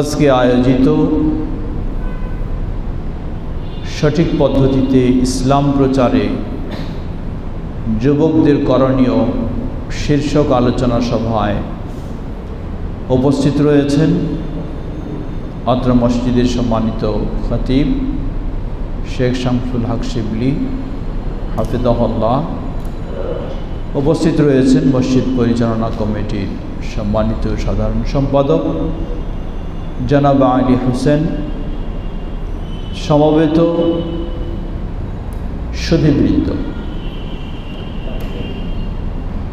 আজকে আয়োজিত সঠিক পদ্ধতিতে ইসলাম প্রচারে যুবকদের করণীয় শীর্ষক আলোচনা সভায় উপস্থিত রয়েছেন অত্র মসজিদের সম্মানিত খতিব শেখ শামসুল হক শিবলি হাফিজাহুল্লাহ। উপস্থিত রয়েছেন মসজিদ পরিচালনা কমিটির সম্মানিত সাধারণ সম্পাদক জনাব আলী হোসেন, সমবেত সুধীবৃন্দ।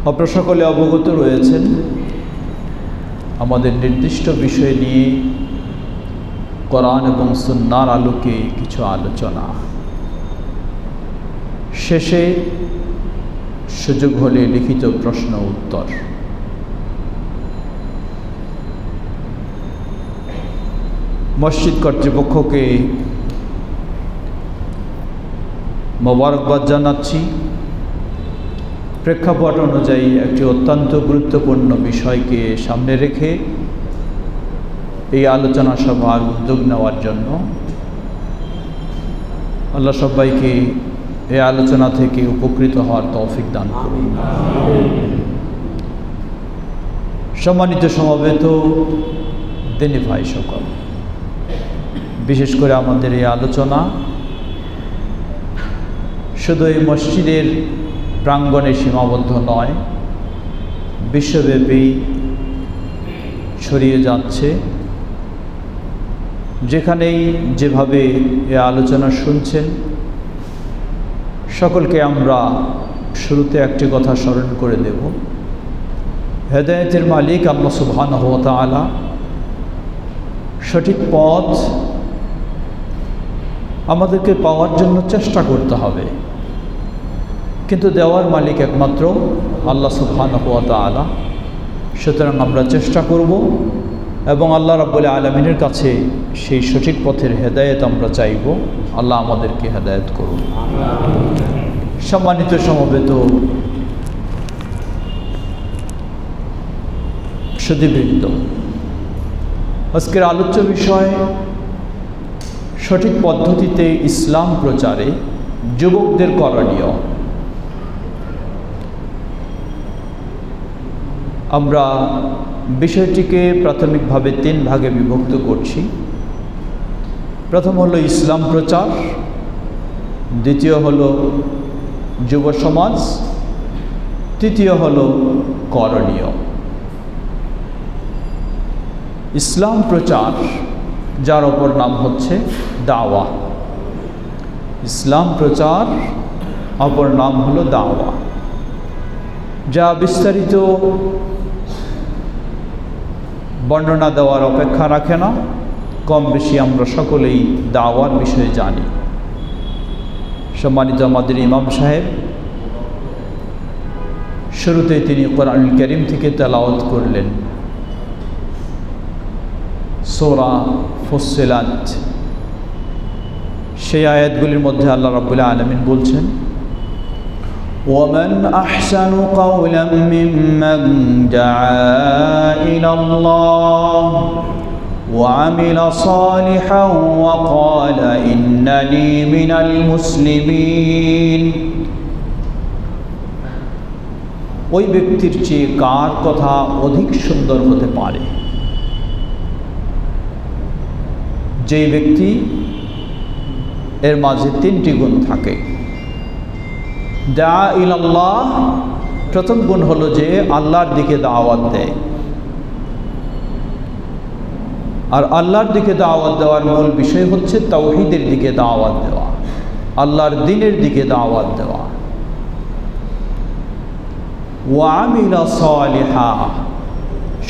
আপনারা সকলে অবগত রয়েছেন আমাদের নির্দিষ্ট বিষয় নিয়ে কোরআন এবং সুন্নাহর আলোকে কিছু আলোচনা, শেষে সুযোগ হলে লিখিত প্রশ্ন উত্তর। মসজিদ কর্তৃপক্ষকে মোবারকবাদ জানাচ্ছি। প্রেক্ষাপট অনুযায়ী একটি অত্যন্ত গুরুত্বপূর্ণ বিষয়কে সামনে রেখে এই আলোচনা সভার উদ্যোগ নেওয়ার জন্য আল্লাহ সবাইকে এই আলোচনা থেকে উপকৃত হওয়ার তৌফিক দান করুন। সম্মানিত সমবেত দিনী ভাই সকল, বিশেষ করে আমাদের এই আলোচনা শুধু এই মসজিদের প্রাঙ্গণে সীমাবদ্ধ নয়, বিশ্বব্যাপী ছড়িয়ে যাচ্ছে। যেখানেই যেভাবে এই আলোচনা শুনছেন, সকলকে আমরা শুরুতে একটি কথা স্মরণ করে দেব, হেদায়েতের মালিক আল্লাহ সুবহানাহু ওয়া তাআলা। সঠিক পথ আমাদেরকে পাওয়ার জন্য চেষ্টা করতে হবে, কিন্তু দেওয়ার মালিক একমাত্র আল্লাহ সুবহানাহু ওয়া তাআলা। সুতরাং আমরা চেষ্টা করব এবং আল্লাহ রাব্বুল আলামিনের কাছে সেই সঠিক পথের হেদায়েত আমরা চাইব। আল্লাহ আমাদেরকে হেদায়েত করুন। সম্মানিত সমবেত সুধীবৃন্দ, আজকের আলোচ্য বিষয় সঠিক পদ্ধতিতে ইসলাম প্রচারে যুবকদের করণীয়। আমরা বিষয়টিকে প্রাথমিকভাবে 3 ভাগে বিভক্ত করছি। প্রথম হলো ইসলাম প্রচার, দ্বিতীয় হলো যুব সমাজ, তৃতীয় হলো করণীয়। ইসলাম প্রচার, যার অপর নাম হচ্ছে দাওয়া। ইসলাম প্রচার অপর নাম হলো দাওয়া, যা বিস্তারিত বর্ণনা দেওয়ার অপেক্ষা রাখে না। কম বেশি আমরা সকলেই দাওয়ার বিষয়ে জানি। সম্মানিত আমাদের ইমাম সাহেব শুরুতেই তিনি কোরআনুল কারীম থেকে তেলাওয়াত করলেন সূরা ফুসসিলাত। সেই আয়াতগুলির মধ্যে আল্লাহ রাব্বুল আলামিন বলছেন, ومن أحسن قولا ممن دعا إلى الله وعمل صالحا وقال إنني من المسلمين। ওই ব্যক্তির চেয়ে কার কথা অধিক সুন্দর হতে পারে, যেই ব্যক্তি এর মাঝে 3টি গুণ থাকে। দা ইলাল্লাহ, প্রথম গুণ হলো যে আল্লাহর দিকে দাওয়াত দেয়। আর আল্লাহর দিকে দাওয়াত দেওয়ার মূল বিষয় হচ্ছে তাওহীদের দিকে দাওয়াত দেওয়া, আল্লাহর দ্বীনের দিকে দাওয়াত দেওয়া। ওয়া আমিলা সালিহা,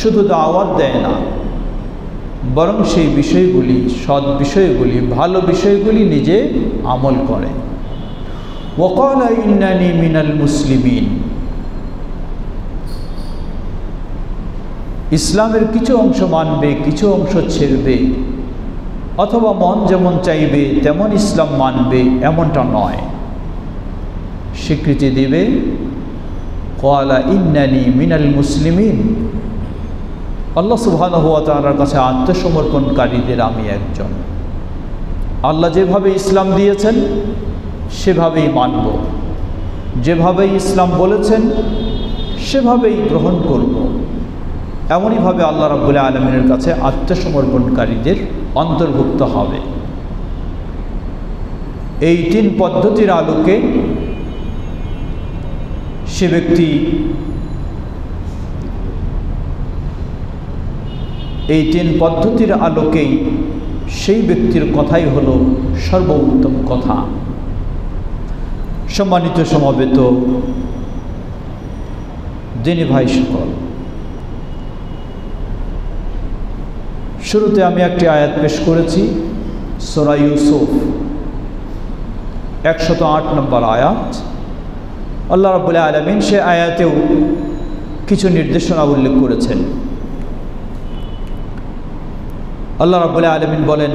শুধু দাওয়াত দেয় না, বরং সেই বিষয়গুলি, সৎ বিষয়গুলি, ভালো বিষয়গুলি নিজে আমল করে। ওয়াকালা ইন্নানি মিনাল মুসলিমিন, ইসলামের কিছু অংশ মানবে, কিছু অংশ ছেড়বে, অথবা মন যেমন চাইবে তেমন ইসলাম মানবে এমনটা নয়। স্বীকৃতি দিবে, ক্বালা ইন্নানি মিনাল মুসলিমিন, আল্লাহ সুবহানাহু ওয়া তাআলার কাছে আত্মসমর্পণকারীদের আমি একজন। আল্লাহ যেভাবে ইসলাম দিয়েছেন সেভাবেই মানব, যেভাবেই ইসলাম বলেছেন সেভাবেই গ্রহণ করব। এমনইভাবে আল্লাহ রাব্বুল আলামিনের কাছে আত্মসমর্পণকারীদের অন্তর্ভুক্ত হবে। এই 3 পদ্ধতির আলোকে সে ব্যক্তি এই 3 পদ্ধতির আলোকেই সেই ব্যক্তির কথাই হলো সর্বোত্তম কথা। সম্মানিত সমবেত দিনী ভাই সকল, শুরুতে আমি একটি আয়াত পেশ করেছি, সূরা ইউসুফ 108 নম্বর আয়াত। আল্লাহ রাব্বুল আলামিন সে আয়াতেও কিছু নির্দেশনা উল্লেখ করেছেন। আল্লাহ রাব্বুল আলামিন বলেন,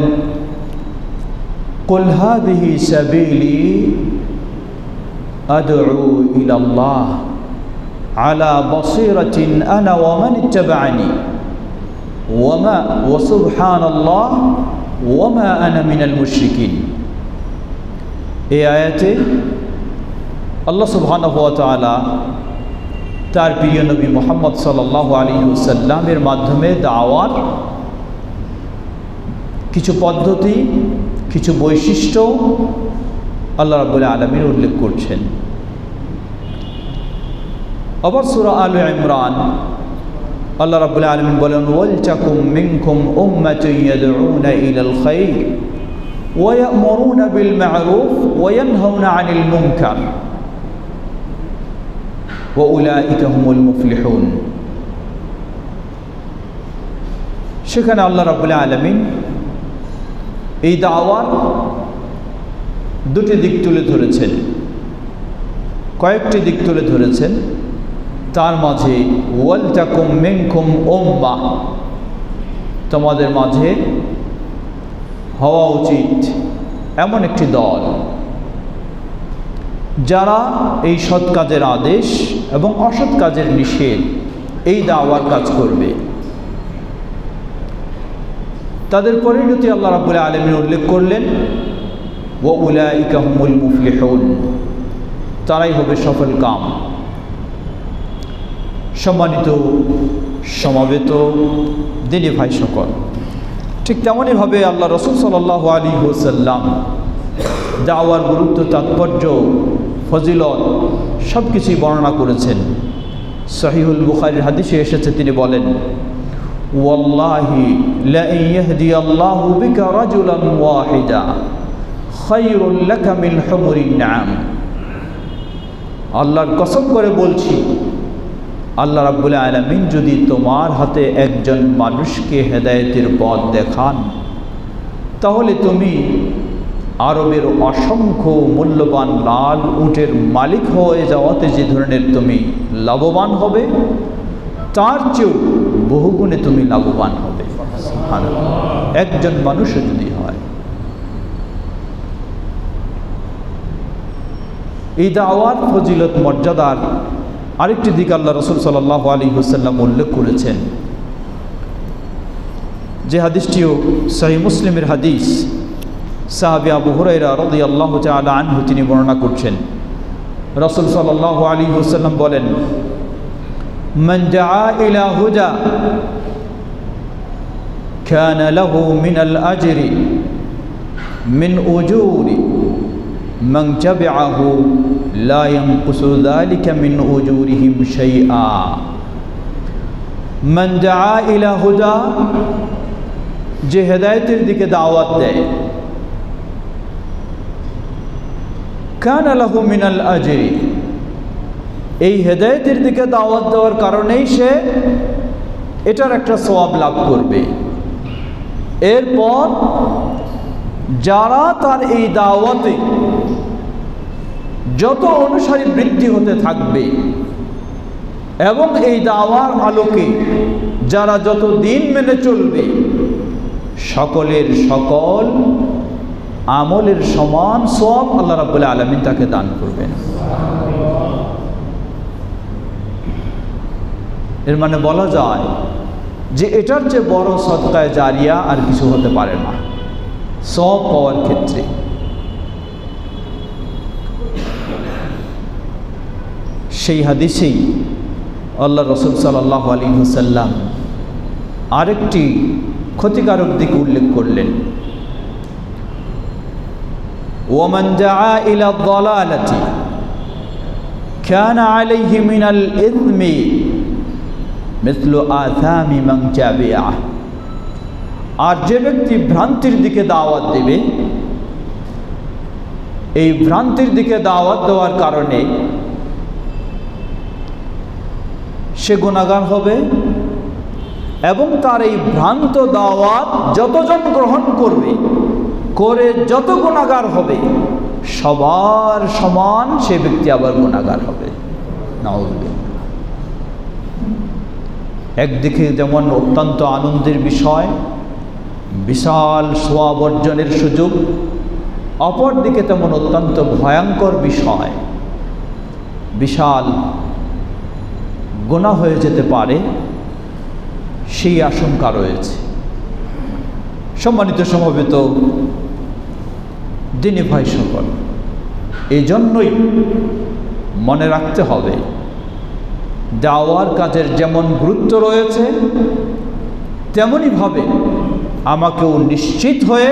কুল হাযিহি সাবিলি আদউ ইলাল্লাহ আলা বাসীরাতিন আনা ওয়া মান ইত্তাবা'আনি ওয়া সুবহানাল্লাহ ওয়া মা আনা মিনাল মুশরিকিন। এই আয়াতে আল্লাহ সুবহানাহু ওয়া তাআলা তার প্রিয় নবী মুহাম্মদ সাল্লাল্লাহু আলাইহি ওয়াসাল্লামের মাধ্যমে দাওয়ার কিছু পদ্ধতি, কিছু বৈশিষ্ট্য আল্লাহ রাব্বুল আলামিন উল্লেখ করছেন। আবার সূরা আলে ইমরান আল্লাহ রাব্বুল আলামিন বলেন, ওয়ালতাকুম মিনকুম উম্মাতুন ইয়াদউনা ইলাল খায়র ওয়া ইয়া'মুরুনা বিল মা'রুফ ওয়া ইয়ানহাউনা আনিল মুনকার ওয়া উলাইকা হুমুল মুফলিহুন। সেখানে আল্লাহ রাব্বুল আলামিন এই দাওয়ার 2টি দিক তুলে ধরেছেন, কয়েকটি দিক তুলে ধরেছেন। তার মাঝে ওয়ালতাকুম মিনকুম উম্মাহ, তোমাদের মাঝে হওয়া উচিত এমন একটি দল যারা এই সৎ কাজের আদেশ এবং অসৎ কাজের নিষেধ, এই দাওয়ার কাজ করবে। তাদের পরিণতি আল্লাহ রাব্বুল আলামিন উল্লেখ করলেন, ওয়া উলাইকা হুমুল মুফলিহুন, তারাই হবে সফল কাম। সম্মানিত সমবেত দিনী ভাই সকল, ঠিক তেমনইভাবে আল্লাহ রাসূল সাল্লাল্লাহু আলাইহি ওয়াসাল্লাম দাওয়ার গুরুত্ব, তাৎপর্য, ফজিলত সব কিছুই বর্ণনা করেছেন। সহিহুল বুখারীর হাদিসে এসেছে, তিনি বলেন, ওয়াল্লাহি লা ইয়াহদিয়াল্লাহু বিকা রাজুলান ওয়াহিদা খায়রুল লাকা মিন হুমুরিন নাম। আল্লাহর কসম করে বলছি, আল্লাহ রাব্বুল আলামিন যদি তোমার হাতে একজন মানুষকে হেদায়েতের পথ দেখান, তাহলে তুমি আরবের অসংখ্য মূল্যবান লাল উটের মালিক হয়ে যাওয়াতে যে ধরনের তুমি লাভবান হবে, তার চেয়েও বহুগুণে তুমি লাভবান হবে। একজন মানুষও যদি হয়। এই দাওয়াত ফজিলত মর্যাদার আরেকটি দিক আল্লাহ রাসূল সাল্লাল্লাহু আলাইহি ওয়াসাল্লাম উল্লেখ করেছেন, যে হাদিসটিও সহিহ মুসলিমের হাদিস। সাহাবী আবু হুরায়রা রাদিয়াল্লাহু তাআলা আনহু তিনি বর্ণনা করছেন, রাসূল সাল্লাল্লাহু আলাইহি ওয়াসাল্লাম বলেন, মান দাআ ইলা হুদা কানা লাহু মিনাল আজরি মিন উজুরি মান তাবিআহু লা ইয়ানকুসু যালিকা মিন উজুরিহিম শাইআ। মান দাআ ইলা হুদা, যে হেদায়েতের দিকে দাওয়াত দেয়, কানা লাহু মিনাল আজরি, এই হেদায়েতের দিকে দাওয়াত দেওয়ার কারণেই সে এটার একটা সওয়াব লাভ করবে। এরপর যারা তার এই দাওয়াতে যত অনুসারী বৃদ্ধি হতে থাকবে এবং এই দাওয়ার আলোকে যারা যত দিন মেনে চলবে, সকলের সকল আমলের সমান সওয়াব আল্লাহ রাব্বুল আলামিন তাকে দান করবেন। এর মানে বলা যায় যে এটার চেয়ে বড় সদকায়ে জারিয়া আর কিছু হতে পারে না সওয়াব পাওয়ার ক্ষেত্রে। সেই হাদিসেই আল্লাহ রাসূল সাল্লাল্লাহু আলাইহি ওয়াসাল্লাম আরেকটি ক্ষতিকারক দিক উল্লেখ করলেন, ওয়ামান দাআ ইলা যালালাতি কানা আলাইহি মিনাল ইসমি মিসলু আসামি মান তাবিআ। আর যে ব্যক্তি ভ্রান্তির দিকে দাওয়াত দেবে, এই ভ্রান্তির দিকে দাওয়াত দেওয়ার কারণে সে গুনাহগার হবে এবং তার এই ভ্রান্ত দাওয়াত যতজন গ্রহণ করবে করে যত গুনাহগার হবে সবার সমান সে ব্যক্তি আবার গুনাহগার হবে। নাউযুবিল্লাহ। একদিকে যেমন অত্যন্ত আনন্দের বিষয়, বিশাল সওয়াব অর্জনের সুযোগ, অপরদিকে তেমন অত্যন্ত ভয়ঙ্কর বিষয়, বিশাল গুনাহ হয়ে যেতে পারে সেই আশঙ্কা রয়েছে। সম্মানিত সমবেত দিনী ভাই সকল, এই জন্যই মনে রাখতে হবে দাওয়ার কাজের যেমন গুরুত্ব রয়েছে তেমনিভাবে আমাকেও নিশ্চিত হয়ে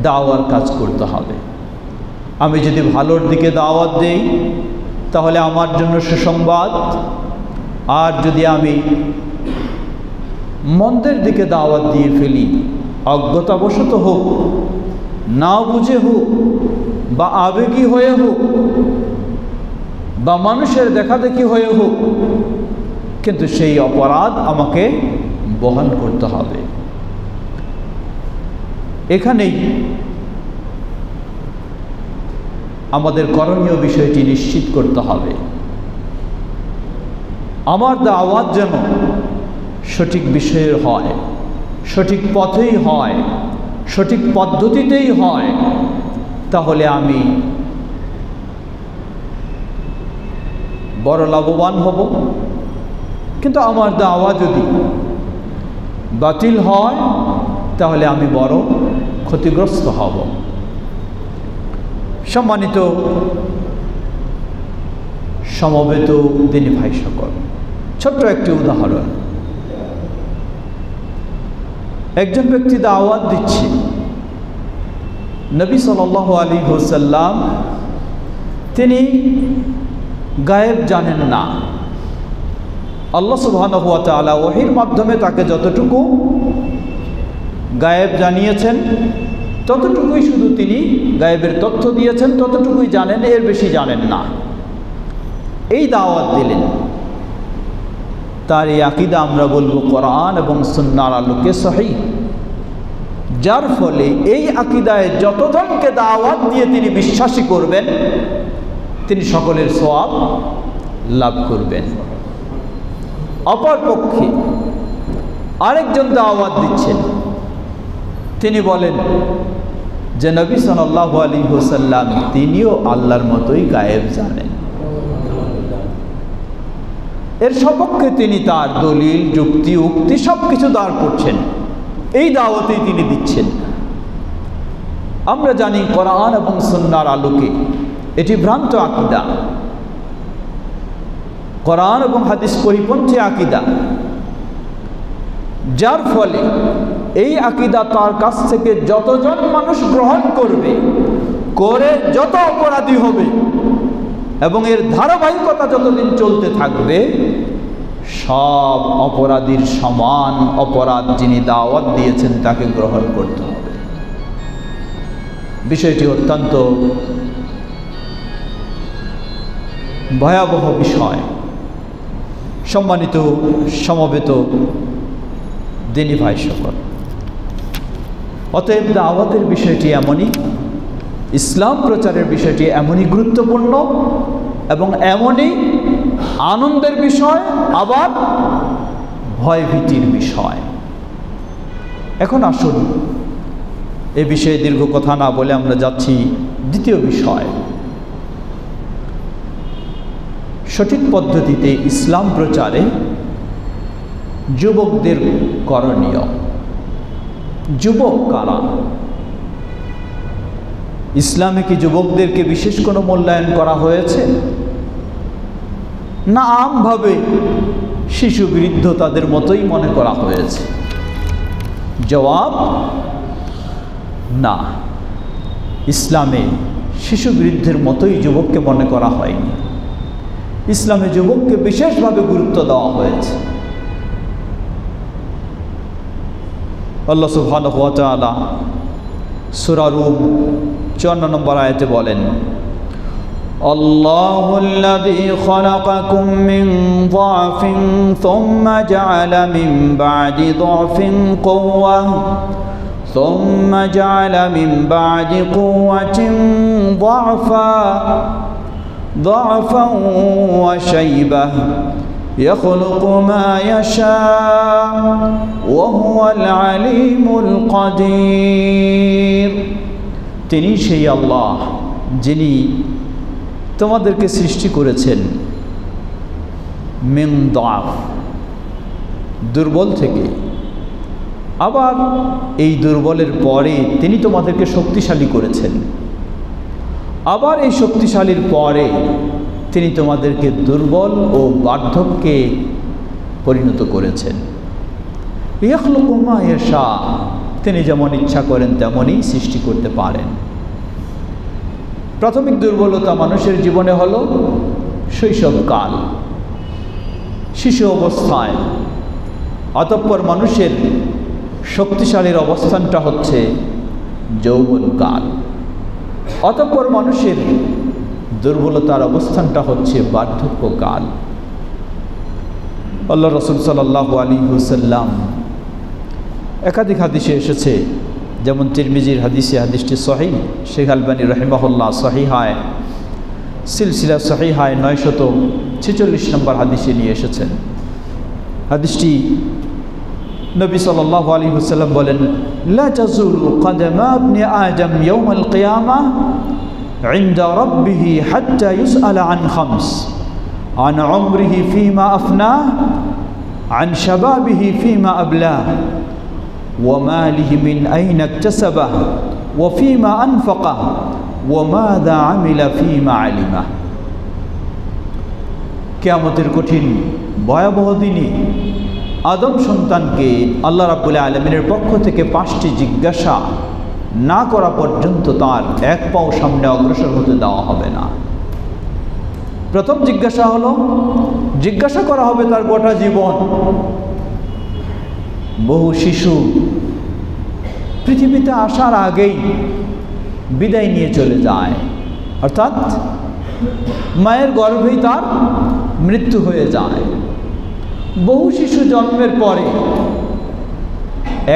দাওয়ার কাজ করতে হবে। আমি যদি ভালোর দিকে দাওয়াত দেই তাহলে আমার জন্য সুসংবাদ, আর যদি আমি মন্দের দিকে দাওয়াত দিয়ে ফেলি, অজ্ঞতাবশত হোক, না বুঝে হোক, বা আবেগী হয়ে হোক, বা মানুষের দেখাদেখি হয়ে হোক, কিন্তু সেই অপরাধ আমাকে বহন করতে হবে। এখানেই আমাদের করণীয় বিষয়টি নিশ্চিত করতে হবে, আমার দাওয়াত যেন সঠিক বিষয়ের হয়, সঠিক পথেই হয়, সঠিক পদ্ধতিতেই হয়। তাহলে আমি বড় লাভবান হব। কিন্তু আমার দাওয়া যদি বাতিল হয় তাহলে আমি বড় ক্ষতিগ্রস্ত হব। সম্মানিত সমবেত দিনী ভাই সকল, ছোট্ট একটি উদাহরণ। একজন ব্যক্তি দাওয়াত দিচ্ছে, নবী সাল্লাল্লাহু আলাইহি ওয়াসাল্লাম তিনি গায়েব জানেন না। আল্লাহ সুবহানাহু ওয়া তাআলা ওহীর মাধ্যমে তাকে যতটুকু গায়েব জানিয়েছেন ততটুকুই শুধু তিনি গায়েবের তথ্য দিয়েছেন, ততটুকুই জানেন, এর বেশি জানেন না। এই দাওয়াত দিলেন, তার এই আকীদা আমরা বলবো কোরআন এবং সুন্নাহর আলোকে সহিহ। যার ফলে এই আকীদায় যতজনকে দাওয়াত দিয়ে তিনি বিশ্বাসী করবেন তিনি সকলের সওয়াব লাভ করবেন। অপরপক্ষে আরেকজন দাওয়াত দিচ্ছেন, তিনি বলেন যে নবী সাল্লাল্লাহু আলাইহি ওয়াসাল্লাম তিনিও আল্লাহর মতোই গায়েব জানেন। এর সপক্ষে তিনি তার দলিল, যুক্তি, উক্তি সব কিছু দাঁড় করছেন, এই দাওয়াতেই তিনি দিচ্ছেন। আমরা জানি কোরআন এবং সুন্নাহর আলোকে এটি ভ্রান্ত আকীদা, কোরআন এবং হাদিস পরিপন্থী আকীদা। যার ফলে এই আকীদা তার কাছ থেকে যতজন মানুষ গ্রহণ করবে করে যত অপরাধী হবে এবং এর ধারাবাহিকতা যতদিন চলতে থাকবে সব অপরাধীর সমান অপরাধ যিনি দাওয়াত দিয়েছেন তাকে গ্রহণ করতে হবে। বিষয়টি অত্যন্ত ভয়াবহ বিষয়। সম্মানিত সমবেত দিনী ভাই সকল, অতএব দাওয়াতের বিষয়টি এমনই, ইসলাম প্রচারের বিষয়টি এমনই গুরুত্বপূর্ণ এবং এমনই আনন্দের বিষয়, আবার ভয়ভীতির বিষয়। এখন আসুন এ বিষয়ে দীর্ঘ কথা না বলে আমরা যাচ্ছি দ্বিতীয় বিষয়। সঠিক পদ্ধতিতে ইসলাম প্রচারে যুবকদের করণীয়। যুবক কারা? ইসলামে কি যুবকদেরকে বিশেষ কোনো মূল্যায়ন করা হয়েছে, না আমভাবে শিশু বৃদ্ধ তাদের মতোই মনে করা হয়েছে? জবাব না, ইসলামে শিশু বৃদ্ধের মতোই যুবককে মনে করা হয়নি। ইসলামে যুবককে বিশেষভাবে গুরুত্ব দেওয়া হয়েছে। আল্লাহ সুবহানাহু ওয়া তাআলা সূরা রূম 54 নম্বর আয়াতে বলেন, আল্লাহুল্লাযী খালাকাকুম মিন যাফিন সুম্মা জাআলা মিন বা'দি যাফিন কুওয়াহ সুম্মা জাআলা মিন বা'দি কুওয়াতিন ضعفا وشيبة يخلق ما يشاء وهو العليم القدير। তিনি সেই আল্লাহ যিনি তোমাদেরকে সৃষ্টি করেছেন মিন দাফ, দুর্বল থেকে, আবার এই দুর্বলের পরে তিনি তোমাদেরকে শক্তিশালী করেছেন, আবার এই শক্তিশালীর পরে তিনি তোমাদেরকে দুর্বল ও বার্ধক্যে পরিণত করেছেন। ইয়াখলুকু মা ইয়াশা, তিনি যেমন ইচ্ছা করেন তেমনই সৃষ্টি করতে পারেন। প্রাথমিক দুর্বলতা মানুষের জীবনে হলো শৈশবকাল, শিশু অবস্থায়। অতঃপর মানুষের শক্তিশালীর অবস্থানটা হচ্ছে যৌবনকাল। অতঃপর মানুষের দুর্বলতার অবস্থানটা হচ্ছে বার্ধক্যকাল। আল্লাহ রাসূল সাল্লাল্লাহু আলাইহি ওয়াসাল্লাম একাধিক হাদিসে এসেছে, যেমন তিরমিজির হাদিসে, হাদিসটি সহিহ, শেখ আলবানী রাহিমাহুল্লাহ সহিহায় সিলসিলা সহিহায় 946 নম্বর হাদিসে নিয়ে এসেছেন। হাদিসটি নবী সাল্লাল্লাহু আলাইহি ওয়াসাল্লাম বলেন, লা তাজুলু কদমা ইবনি আদম ইয়াউমাল কিয়ামাহ ইনদা রাব্বিহি হাত্তা ইউসআলা আন খামস, আন উমরিহি ফীমা আফনাহ, আন শাবাবিহি ফীমা আবলাহ, ওয়া মালিহি মিন আইনা ইকতাসাবাহ, ওয়া ফীমা আনফাকাহ, ওয়া মাযা আমিলা ফীমা আলিমাহ। কিয়ামতের কঠিন ভয়াবহ দিনে আদম সন্তানকে আল্লাহ রাব্বুল আলামিনের পক্ষ থেকে 5টি জিজ্ঞাসা না করা পর্যন্ত তার এক পাও সামনে অগ্রসর হতে দেওয়া হবে না। প্রথম জিজ্ঞাসা হলো, জিজ্ঞাসা করা হবে তার গোটা জীবন। বহু শিশু পৃথিবীতে আসার আগেই বিদায় নিয়ে চলে যায়, অর্থাৎ মায়ের গর্ভেই তার মৃত্যু হয়ে যায়। বহু শিশু জন্মের পরে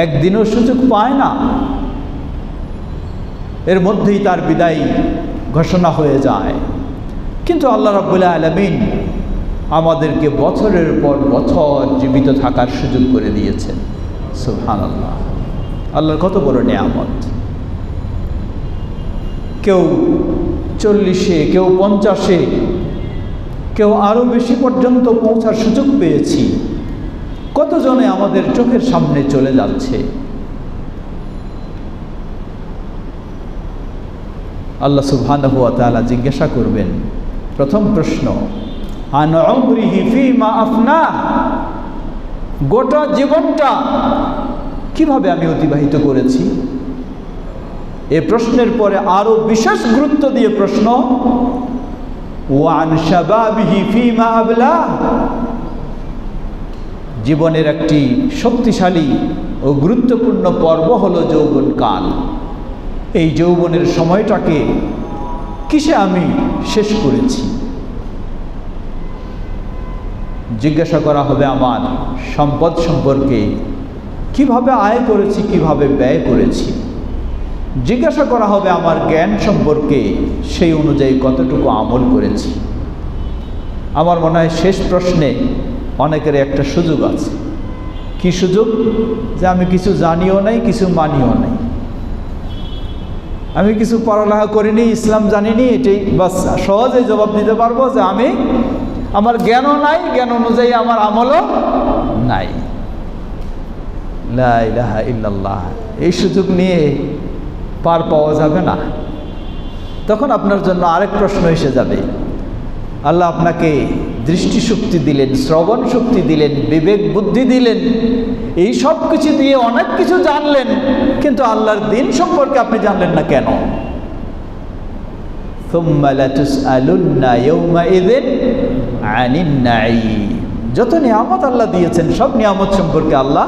একদিনও সুযোগ পায় না, এর মধ্যেই তার বিদায় ঘোষণা হয়ে যায়। কিন্তু আল্লাহ রাব্বুল আলামিন আমাদেরকে বছরের পর বছর জীবিত থাকার সুযোগ করে দিয়েছেন। সুবহানাল্লাহ, আল্লাহর কত বড় নিয়ামত। কেউ 40-এ, কেউ 50-এ, কেউ আরও বেশি পর্যন্ত পৌঁছার সুযোগ পেয়েছি। কতজনে আমাদের চোখের সামনে চলে যাচ্ছে। আল্লাহ সুবহানাহু ওয়া তাআলা জিজ্ঞাসা করবেন, প্রথম প্রশ্ন, আন উমরিহি ফীমা আফনা, গোটা জীবনটা কিভাবে আমি অতিবাহিত করেছি। এই প্রশ্নের পরে আরও বিশেষ গুরুত্ব দিয়ে প্রশ্ন, ওয়ান শাবাবিহি ফীমা আবলা, জীবনের একটি শক্তিশালী ও গুরুত্বপূর্ণ পর্ব হলো যৌবনকাল। এই যৌবনের সময়টাকে কিসে আমি শেষ করেছি। জিজ্ঞাসা করা হবে আমার সম্পদ সম্পর্কে, কিভাবে আয় করেছি, কিভাবে ব্যয় করেছি। জিজ্ঞাসা করা হবে আমার জ্ঞান সম্পর্কে, সেই অনুযায়ী কতটুকু আমল করেছি। আমার মনে হয় শেষ প্রশ্নে অনেকের একটা সুযোগ আছে। কি সুযোগ? যে আমি কিছু জানিও নাই, কিছু মানিও নাই, আমি কিছু পড়ালেখা করিনি, ইসলাম জানিনি, এটাই বাস সহজেই জবাব দিতে পারবো যে আমার জ্ঞানও নাই, জ্ঞান অনুযায়ী আমার আমলও নাই। লা ইলাহা ইল্লাল্লাহ, এই সুযোগ নিয়ে পার পাওয়া যাবে না। তখন আপনার জন্য আরেক প্রশ্ন এসে যাবে। আল্লাহ আপনাকে দৃষ্টিশক্তি দিলেন, শ্রবণ শক্তি দিলেন, বিবেক বুদ্ধি দিলেন, এই সব কিছু দিয়ে অনেক কিছু জানলেন, কিন্তু আল্লাহর দিন সম্পর্কে আপনি জানলেন না কেন? সুম্মা লাতুসআলুন্না ইয়াওমাইযিন আনিন নাঈম। যত নিয়ামত আল্লাহ দিয়েছেন সব নিয়ামত সম্পর্কে আল্লাহ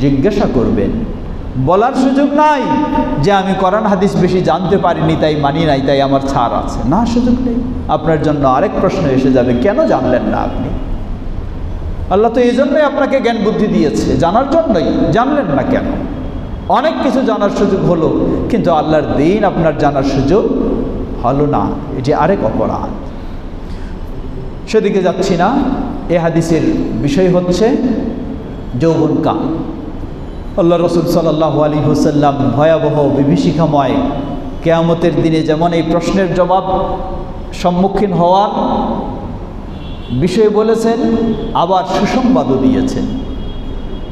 জিজ্ঞাসা করবেন। বলার সুযোগ নাই যে আমি কোরআন হাদিস বেশি জানতে পারিনি তাই মানি নাই, তাই আমার ছাড় আছে, না, সুযোগ নেই। আপনার জন্য আরেক প্রশ্ন এসে যাবে, কেন জানলেন না আপনি? আল্লাহ তো এই জন্যই আপনাকে জ্ঞান বুদ্ধি দিয়েছে, জানার জন্যই, জানলেন না কেন? অনেক কিছু জানার সুযোগ হলো, কিন্তু আল্লাহর দিন আপনার জানার সুযোগ হলো না, এটি আরেক অপরাধ। সেদিকে যাচ্ছি না। এ হাদিসের বিষয় হচ্ছে যৌবনকাল। আল্লাহ রসুল সাল্লাল্লাহু আলাইহি ওয়াসাল্লাম ভয়াবহ বিভীষিকাময় কিয়ামতের দিনে যেমন এই প্রশ্নের জবাব সম্মুখীন হওয়ার বিষয় বলেছেন, আবার সুসংবাদও দিয়েছেন।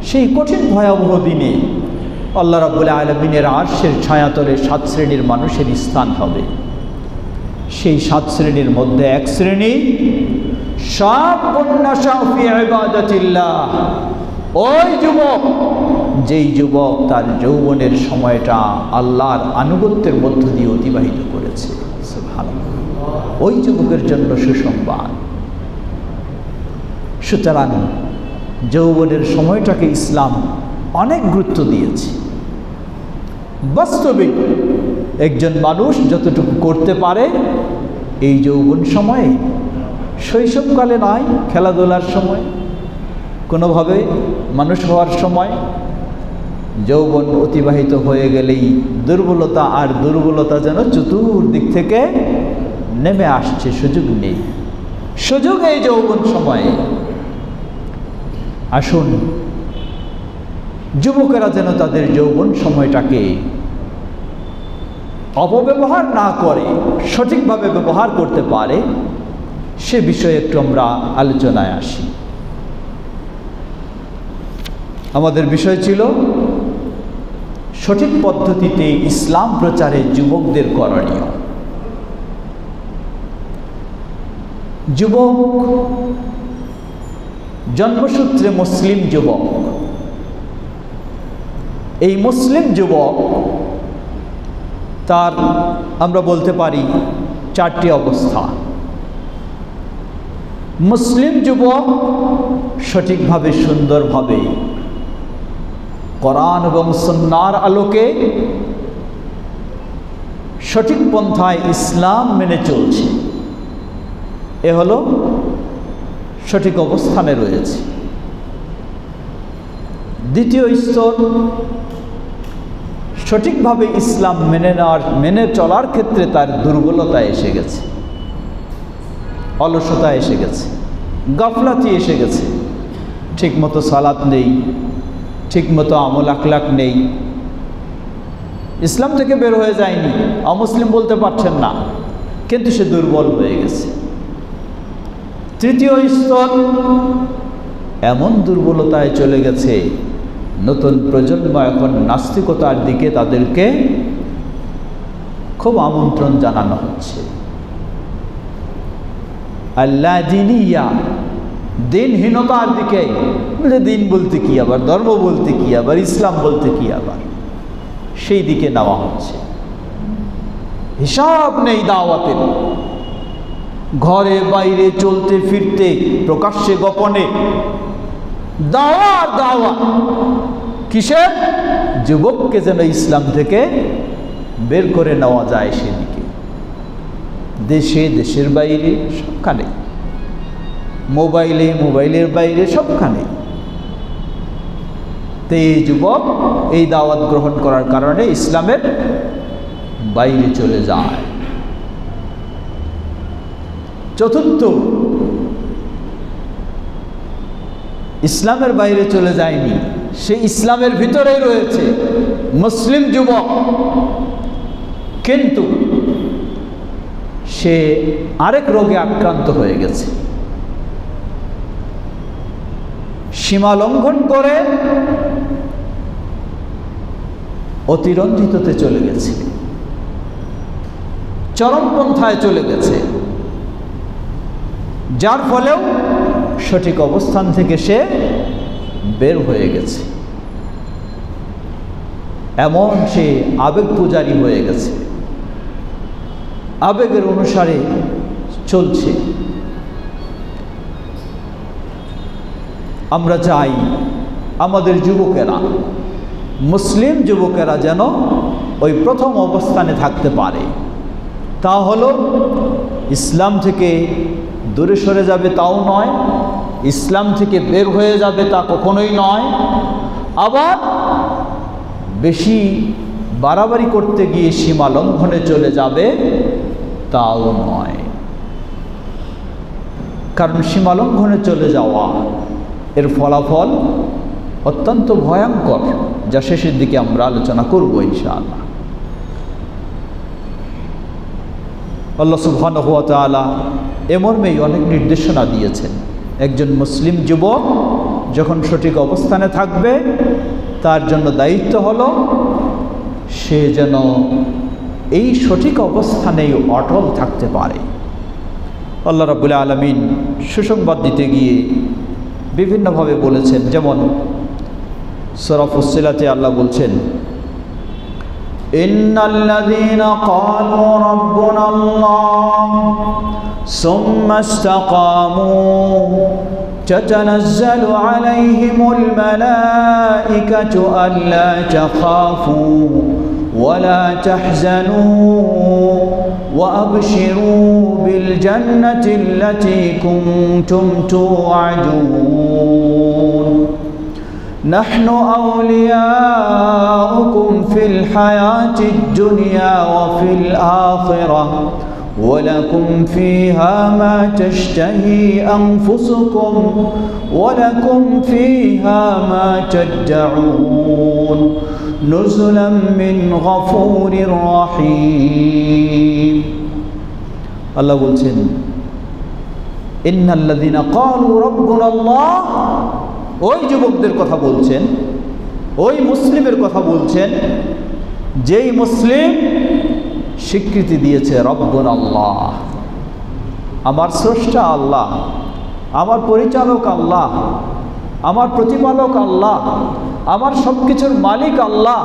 সেই কঠিন ভয়াবহ দিনে আল্লাহ রাব্বুল আলামিনের আরশের ছায়াতলে 7 শ্রেণীর মানুষের স্থান হবে। সেই 7 শ্রেণীর মধ্যে এক শ্রেণী শাবুন নাশা ফি ইবাদাতিল্লাহ, ওই যুবক যেই যুবক তার যৌবনের সময়টা আল্লাহর আনুগত্যের মধ্য দিয়ে অতিবাহিত করেছে। সুবহানাল্লাহ, ওই যুবকের জন্য সুসংবাদ। সুতরাং যৌবনের সময়টাকে ইসলাম অনেক গুরুত্ব দিয়েছে। বাস্তবিক একজন মানুষ যতটুকু করতে পারে এই যৌবন সময়ে, শৈশবকালে নয়, খেলাধুলার সময়, কোনোভাবে মানুষ হওয়ার সময়, যৌবন অতিবাহিত হয়ে গেলেই দুর্বলতা আর দুর্বলতা যেন চতুর্দিক থেকে নেমে আসছে, সুযোগ নেই। সুযোগ এই যৌবন সময়ে। আসুন যুবকেরা যেন তাদের যৌবন সময়টাকে অপব্যবহার না করে সঠিকভাবে ব্যবহার করতে পারে, সে বিষয়ে একটু আমরা আলোচনায় আসি। আমাদের বিষয় ছিল সঠিক পদ্ধতিতে ইসলাম প্রচারে যুবকদের করণীয়। যুবক জন্মসূত্রে মুসলিম যুবক। এই মুসলিম যুবক তার আমরা বলতে পারি 4টি অবস্থা। মুসলিম যুবক সঠিকভাবে সুন্দরভাবে কোরআন এবং সুন্নাহর আলোকে সঠিক পন্থায় ইসলাম মেনে চলছে, এ হলো সঠিক অবস্থানে রয়েছে। দ্বিতীয় স্তর, সঠিকভাবে ইসলাম মেনে চলার ক্ষেত্রে তার দুর্বলতা এসে গেছে, অলসতা এসে গেছে, গাফলাতি এসে গেছে, ঠিকমতো সালাত নেই, ঠিকমতো আমল আখলাক নেই, ইসলাম থেকে বের হয়ে যায়নি, অমুসলিম বলতে পারছেন না, কিন্তু সে দুর্বল হয়ে গেছে। তৃতীয় স্তর, এমন দুর্বলতায় চলে গেছে নতুন প্রজন্ম এখন নাস্তিকতার দিকে তাদেরকে খুব আমন্ত্রণ জানানো হচ্ছে। আল্লাহ দিনিয়া, দিনহীনতার দিকে। দিন বলতে কি আবার, ধর্ম বলতে কি আবার, ইসলাম বলতে কি আবার, সেই দিকে নেওয়া হচ্ছে। হিসাব নেই দাওয়াতের, ঘরে বাইরে চলতে ফিরতে প্রকাশ্যে গোপনে দাওয়া দাওয়া। কিসের? যুবককে যেন ইসলাম থেকে বের করে নেওয়া যায় সেদিকে, দেশে, দেশের বাইরে, সবখানে, মোবাইলে, মোবাইলের বাইরে, সবখানে। তো এই যুবক এই দাওয়াত গ্রহণ করার কারণে ইসলামের বাইরে চলে যায়। চতুর্থ, ইসলামের বাইরে চলে যায়নি, সে ইসলামের ভিতরেই রয়েছে, মুসলিম যুবক, কিন্তু সে আরেক রোগে আক্রান্ত হয়ে গেছে। সীমা লঙ্ঘন করে অতিরঞ্জিততে চলে গেছে, চরমপন্থায় চলে গেছে, যার ফলেও সঠিক অবস্থান থেকে সে বের হয়ে গেছে। এমন সে আবেগ পূজারী হয়ে গেছে, আবেগের অনুসারে চলছে। আমরা চাই আমাদের যুবকেরা, মুসলিম যুবকেরা যেন ওই প্রথম অবস্থানে থাকতে পারে। তা হলো ইসলাম থেকে দূরে সরে যাবে তাও নয়, ইসলাম থেকে বের হয়ে যাবে তা কখনোই নয়, আবার বেশি বাড়াবাড়ি করতে গিয়ে সীমা লঙ্ঘনে চলে যাবে তাও নয়। কারণ সীমা লঙ্ঘনে চলে যাওয়া এর ফলাফল অত্যন্ত ভয়ঙ্কর, যা শেষের দিকে আমরা আলোচনা করব ইনশাআল্লাহ। আল্লাহ সুবহানাহু ওয়া তাআলা এ মর্মেই অনেক নির্দেশনা দিয়েছেন। একজন মুসলিম যুবক যখন সঠিক অবস্থানে থাকবে, তার জন্য দায়িত্ব হলো সে যেন এই সঠিক অবস্থানেই অটল থাকতে পারে। আল্লাহ রাব্বুল আলামিন সুসংবাদ দিতে গিয়ে বিভিন্নভাবে বলেছেন। যেমন সূরা ফুসসিলাতে আল্লাহ বলছেন, ইন্নাল্লাযীনা ক্বালু রাব্বুনাল্লাহ সুম্মা ইসতাকামু তাতানাজ্জালু আলাইহিমুল মালাঈকাতু আল্লা তাখাফু ولا تحزنوا وأبشروا بالجنة التي كنتم توعدون نحن أولياؤكم في الحياة الدنيا وفي الآخرة ولكم فيها ما تشتهي أنفسكم ولكم فيها ما تدعون نزلا من غفور رحيم। আল্লাহ বলছেন, ইন্নাল্লাযীনা ক্বালু রাব্বুনাল্লাহ, ওই যুবকদের কথা বলছেন, ওই মুসলিমের কথা বলছেন যেই মুসলিম স্বীকৃতি দিয়েছে রব্বুনাল্লাহ, আমার স্রষ্টা আল্লাহ, আমার পরিচালক আল্লাহ, আমার প্রতিপালক আল্লাহ, আমার সব কিছুর মালিক আল্লাহ,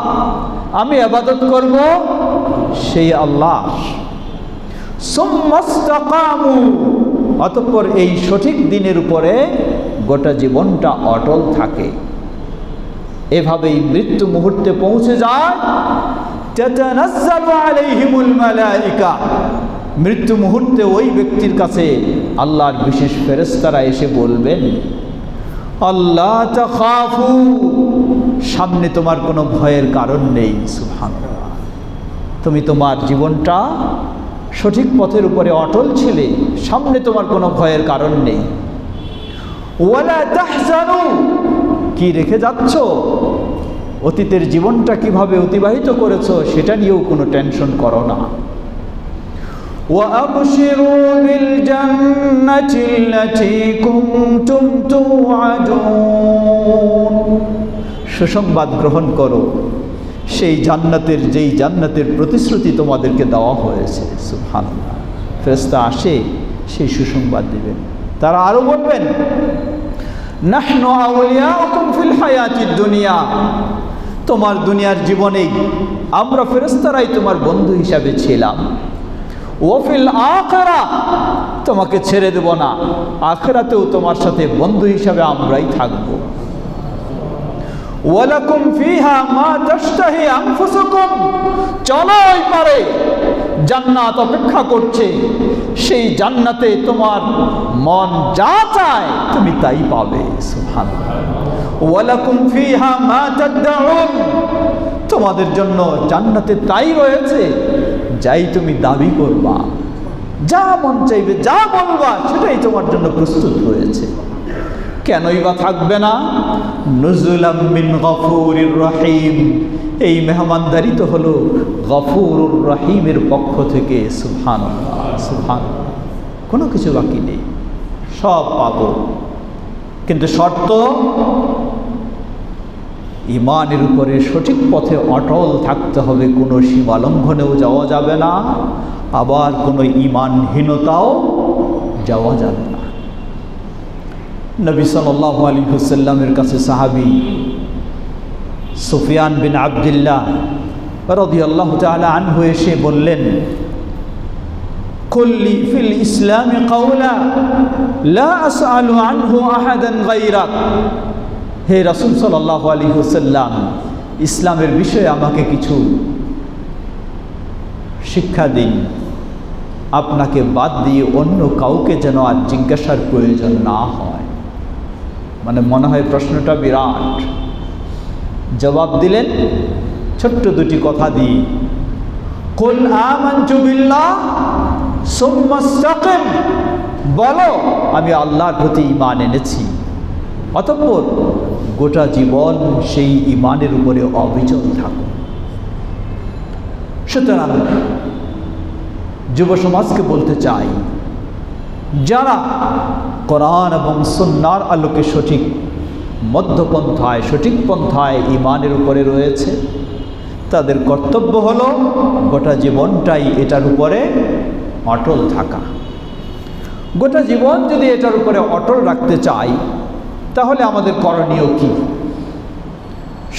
আমি ইবাদত করব সেই আল্লাহ। সুম্মা ইসতাকামু, অতঃপর এই সঠিক দিনের উপরে গোটা জীবনটা অটল থাকে, এভাবেই মৃত্যু মুহূর্তে পৌঁছে যায়। তাতানাজ্জালু আলাইহিমুল মালাঈকা, মৃত্যু মুহূর্তে ওই ব্যক্তির কাছে আল্লাহর বিশেষ ফেরেশতারা এসে বলবেন, আল্লাহ তাখাফু, সামনে তোমার কোনো ভয়ের কারণ নেই। সুবহানাল্লাহ, তুমি তোমার জীবনটা সঠিক পথের উপরে অটল ছিলে, সামনে তোমার কোনো ভয়ের কারণ নেই। ওয়ালা তাহজানু, কি রেখে যাচ্ছ, অতীতের জীবনটা কিভাবে অতিবাহিত করেছো সেটা নিয়েও কোনো টেনশন করো না। وَأَبْشِرُوا بِالْجَنَّةِ الَّتِي كُنْتُمْ تُوعَدُونَ, সুসংবাদ গ্রহণ করো সেই জান্নাতের, যেই জান্নাতের প্রতিশ্রুতি তোমাদেরকে দেওয়া হয়েছে। সুবহানাল্লাহ, ফেরেশতা আসে সেই সুসংবাদ দিবেন। তারা আরো বলবেন, নাহনু আউলিয়াউকুম ফিল হায়াতিদ দুনিয়া, তোমার দুনিয়ার জীবনেই আমরা ফেরেশতারাই তোমার বন্ধু হিসাবে ছিলাম। ওয়াফিল আখিরা, তোমাকে ছেড়ে দেব না, আখিরাতেও তোমার সাথে বন্ধু হিসাবে আমরাই থাকব। ওয়ালাকুম ফিহা মা তাশতাহি আনফুসুকুম, চলো ওই পারে জান্নাত অপেক্ষা করছে, সেই জান্নাতে তোমার মন যা চায় তুমি তাই পাবে। সুবহানাল্লাহ, ওয়ালাকুম ফিহা মা তাদউন, তোমাদের জন্য জান্নাতে তাই রয়েছে যাই তুমি দাবি করবা, যা মন চাইবে, যা বলবা সেটাই তোমার জন্য প্রস্তুত রয়েছে। কেনই বা থাকবে না? নুজুলাম মিন গফুরির রহিম, এই মেহমানদারি তো হলো গফুরুর রহিমের পক্ষ থেকে। সুবহানাল্লাহ, সুবহানাল্লাহ, কোনো কিছু বাকি নেই, সব পাবো। কিন্তু শর্ত ইমানের উপরে সঠিক পথে অটল থাকতে হবে, কোনো সীমা লঙ্ঘনেও যাওয়া যাবে না, আবার কোনো ঈমানহীনতাও যাওয়া যাবে না। নবী সাল্লাল্লাহু আলাইহি ওয়াসাল্লামের কাছে সাহাবী সুফিয়ান বিন আব্দুল্লাহ রাদিয়াল্লাহু তাআলা আনহু এসে বললেন, কুল্লি ফিল ইসলামি কাওলা লা আসআলু আনহু আহাদান গায়রাক। হে রাসূল সাল্লাল্লাহু আলাইহি ওয়াসাল্লাম, ইসলামের বিষয়ে আমাকে কিছু শিক্ষা দিন, আপনাকে বাদ দিয়ে অন্য কাউকে যেন আর জিজ্ঞাসার প্রয়োজন না হয়। মানে মনে হয় প্রশ্নটা বিরাট। জবাব দিলেন ছোট্ট দুটি কথা দিয়ে, কুল আমানতু বিল্লাহ সুম্মা ইসতাকিম, বলো আমি আল্লাহর প্রতি ঈমান এনেছি, অতঃপর গোটা জীবন সেই ঈমানের উপরে অবিচল থাকো। সুতরাং যুব সমাজকে বলতে চাই, যারা কোরআন এবং সুন্নাহর আলোকে সঠিক মধ্যপন্থায় সঠিক পন্থায় ঈমানের উপরে রয়েছে, তাদের কর্তব্য হলো গোটা জীবনটাই এটার উপরে অটল থাকা। গোটা জীবন যদি এটার উপরে অটল রাখতে চাই, তাহলে আমাদের করণীয় কি?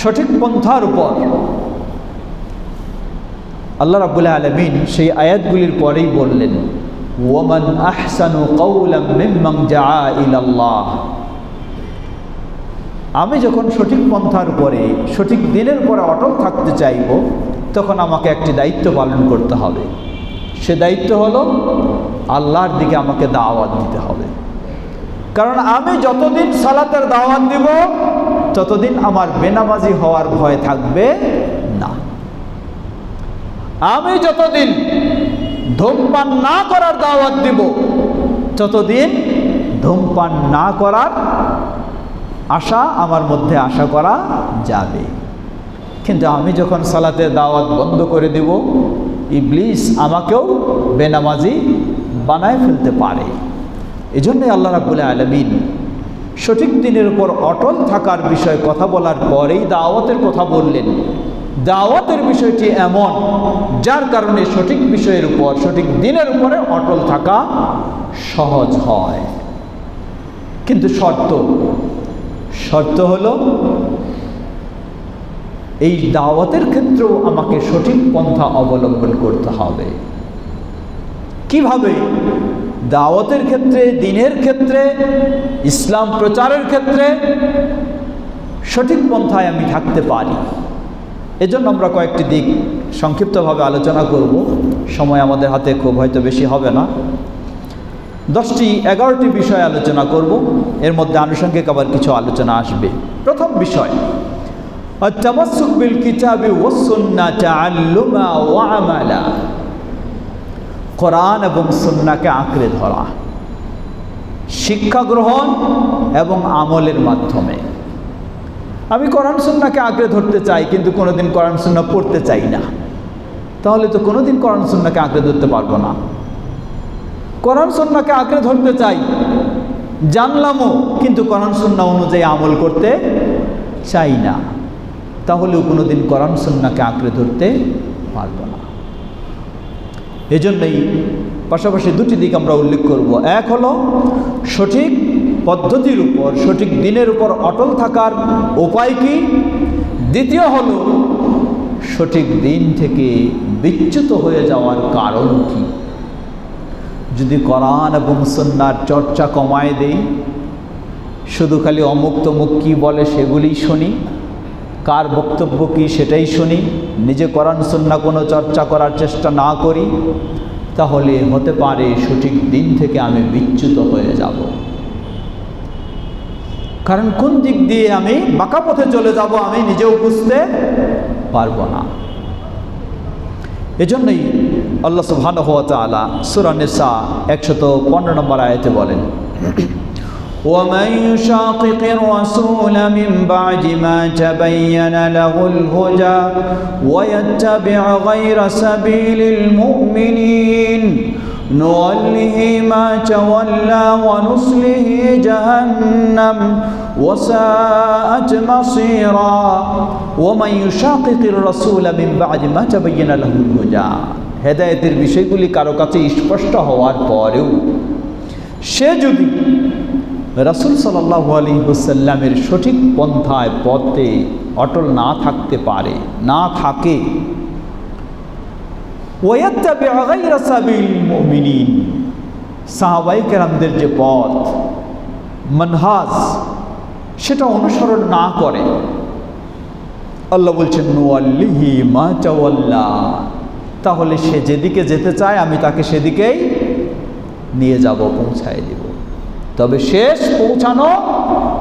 সঠিক পন্থার উপর আল্লাহ রাব্বুল আলামিন সেই আয়াতগুলির পরেই বললেন, ওয়ামান আহসানু কাওলাম মিম্মান জাআ ইলাল্লাহ। আমি যখন সঠিক পন্থার উপরে সঠিক দিনের উপরে অটল থাকতে চাইব, তখন আমাকে একটি দায়িত্ব পালন করতে হবে। সে দায়িত্ব হলো আল্লাহর দিকে আমাকে দাওয়াত দিতে হবে। কারণ আমি যতদিন সালাতের দাওয়াত দিব, ততদিন আমার বেনামাজি হওয়ার ভয় থাকবে না। আমি যতদিন ধূমপান না করার দাওয়াত দিব, ততদিন ধূমপান না করার আশা আমার মধ্যে আশা করা যাবে। কিন্তু আমি যখন সালাতের দাওয়াত বন্ধ করে দেব, ইবলিস আমাকেও বেনামাজি বানায় ফেলতে পারে। এজন্যই আল্লাহ রাব্বুল আলামিন সঠিক দিনের উপর অটল থাকার বিষয়ে কথা বলার পরেই দাওয়াতের কথা বললেন। দাওয়াতের বিষয়টি এমন, যার কারণে সঠিক বিষয়ের উপর সঠিক দিনের উপরে অটল থাকা সহজ হয়। কিন্তু শর্ত হলো এই দাওয়াতের ক্ষেত্রেও আমাকে সঠিক পন্থা অবলম্বন করতে হবে। কিভাবে? দাওয়াতের ক্ষেত্রে, দিনের ক্ষেত্রে, ইসলাম প্রচারের ক্ষেত্রে সঠিক পন্থায় আমি থাকতে পারি। এজন্য আমরা কয়েকটি দিক সংক্ষিপ্তভাবে আলোচনা করব। সময় আমাদের হাতে খুব হয়তো বেশি হবে না, 10-11টি বিষয় আলোচনা করব। এর মধ্যে আনুষঙ্গিক আবার কিছু আলোচনা আসবে। প্রথম বিষয়, আত-তামাসসুক বিল কিতাবি ওয়াস সুন্নাহ তাআল্লুমা ওয়া আমালা। কোরআন এবং সুন্নাহকে আঁকড়ে ধরা, শিক্ষা গ্রহণ এবং আমলের মাধ্যমে। আমি কোরআন সুন্নাহকে আঁকড়ে ধরতে চাই, কিন্তু কোনোদিন কোরআন সুন্নাহ পড়তে চাই না, তাহলে তো কোনোদিন কোরআন সুন্নাহকে আঁকড়ে ধরতে পারবো না। কোরআন সুন্নাহকে আঁকড়ে ধরতে চাই, জানলামও, কিন্তু কোরআন সুন্নাহ অনুযায়ী আমল করতে চাই না, তাহলেও কোনোদিন কোরআন সুন্নাহকে আঁকড়ে ধরতে পারবো না। এজন্যই পাশাপাশি দুটি দিক আমরা উল্লেখ করব। এক হলো সঠিক পদ্ধতির উপর সঠিক দিনের উপর অটল থাকার উপায় কি, দ্বিতীয় হলো সঠিক দিন থেকে বিচ্যুত হয়ে যাওয়ার কারণ কি। যদি কোরআন এবং সুন্নাহর চর্চা কমায় দেই, শুধু খালি অমুক তমুক কী বলে সেগুলি শুনি, কার বক্তব্য কী সেটাই শুনি, নিজে কোরআন সুন্নাহ কোনো চর্চা করার চেষ্টা না করি, তাহলে হতে পারে সঠিক দিন থেকে আমি বিচ্যুত হয়ে যাব। কারণ কোন দিক দিয়ে আমি বাঁকা পথে চলে যাব আমি নিজেও বুঝতে পারবো না। এজন্যই আল্লাহ সুবহানাহু ওয়া তাআলা সূরা নিসা 115 নম্বর আয়াতে বলেন, وَمَنْ يُشَاقِقِ الرَّسُولَ مِنْ بَعْدِ مَا تَبَيَّنَ لَهُ الْهُدَى وَيَتَّبِعْ غَيْرَ سَبِيلِ الْمُؤْمِنِينَ নুওয়াল্লিহি মা তাওয়াল্লা ওয়া নুসলিহি জাহান্নাম ওয়া সাআত মাসীরা ওয়া মান ইউশাকিকির রাসূলা মিন বা'দি মা তাবাyyana লাহুল হুদা। হেদায়েতের বিষয়গুলি কারো কাছে স্পষ্ট হওয়ার পরেও সে যদি রাসূল সাল্লাল্লাহু আলাইহি ওয়াসাল্লামের সঠিক পন্থায় পথে অটল না থাকতে পারে, না থাকে, ওয়ায়াত্তাবি গায়রা সাবিল মুমিনিন, সাহাবায়ে কেরামদের যে পথ মানহাজ সেটা অনুসরণ না করে, আল্লাহ বলছেন নুওয়াল্লিহি মা তাওয়াল্লা, তাহলে সে যেদিকে যেতে চায় আমি তাকে সেদিকেই নিয়ে যাব, পৌঁছায় দিব। তবে শেষ পৌঁছানো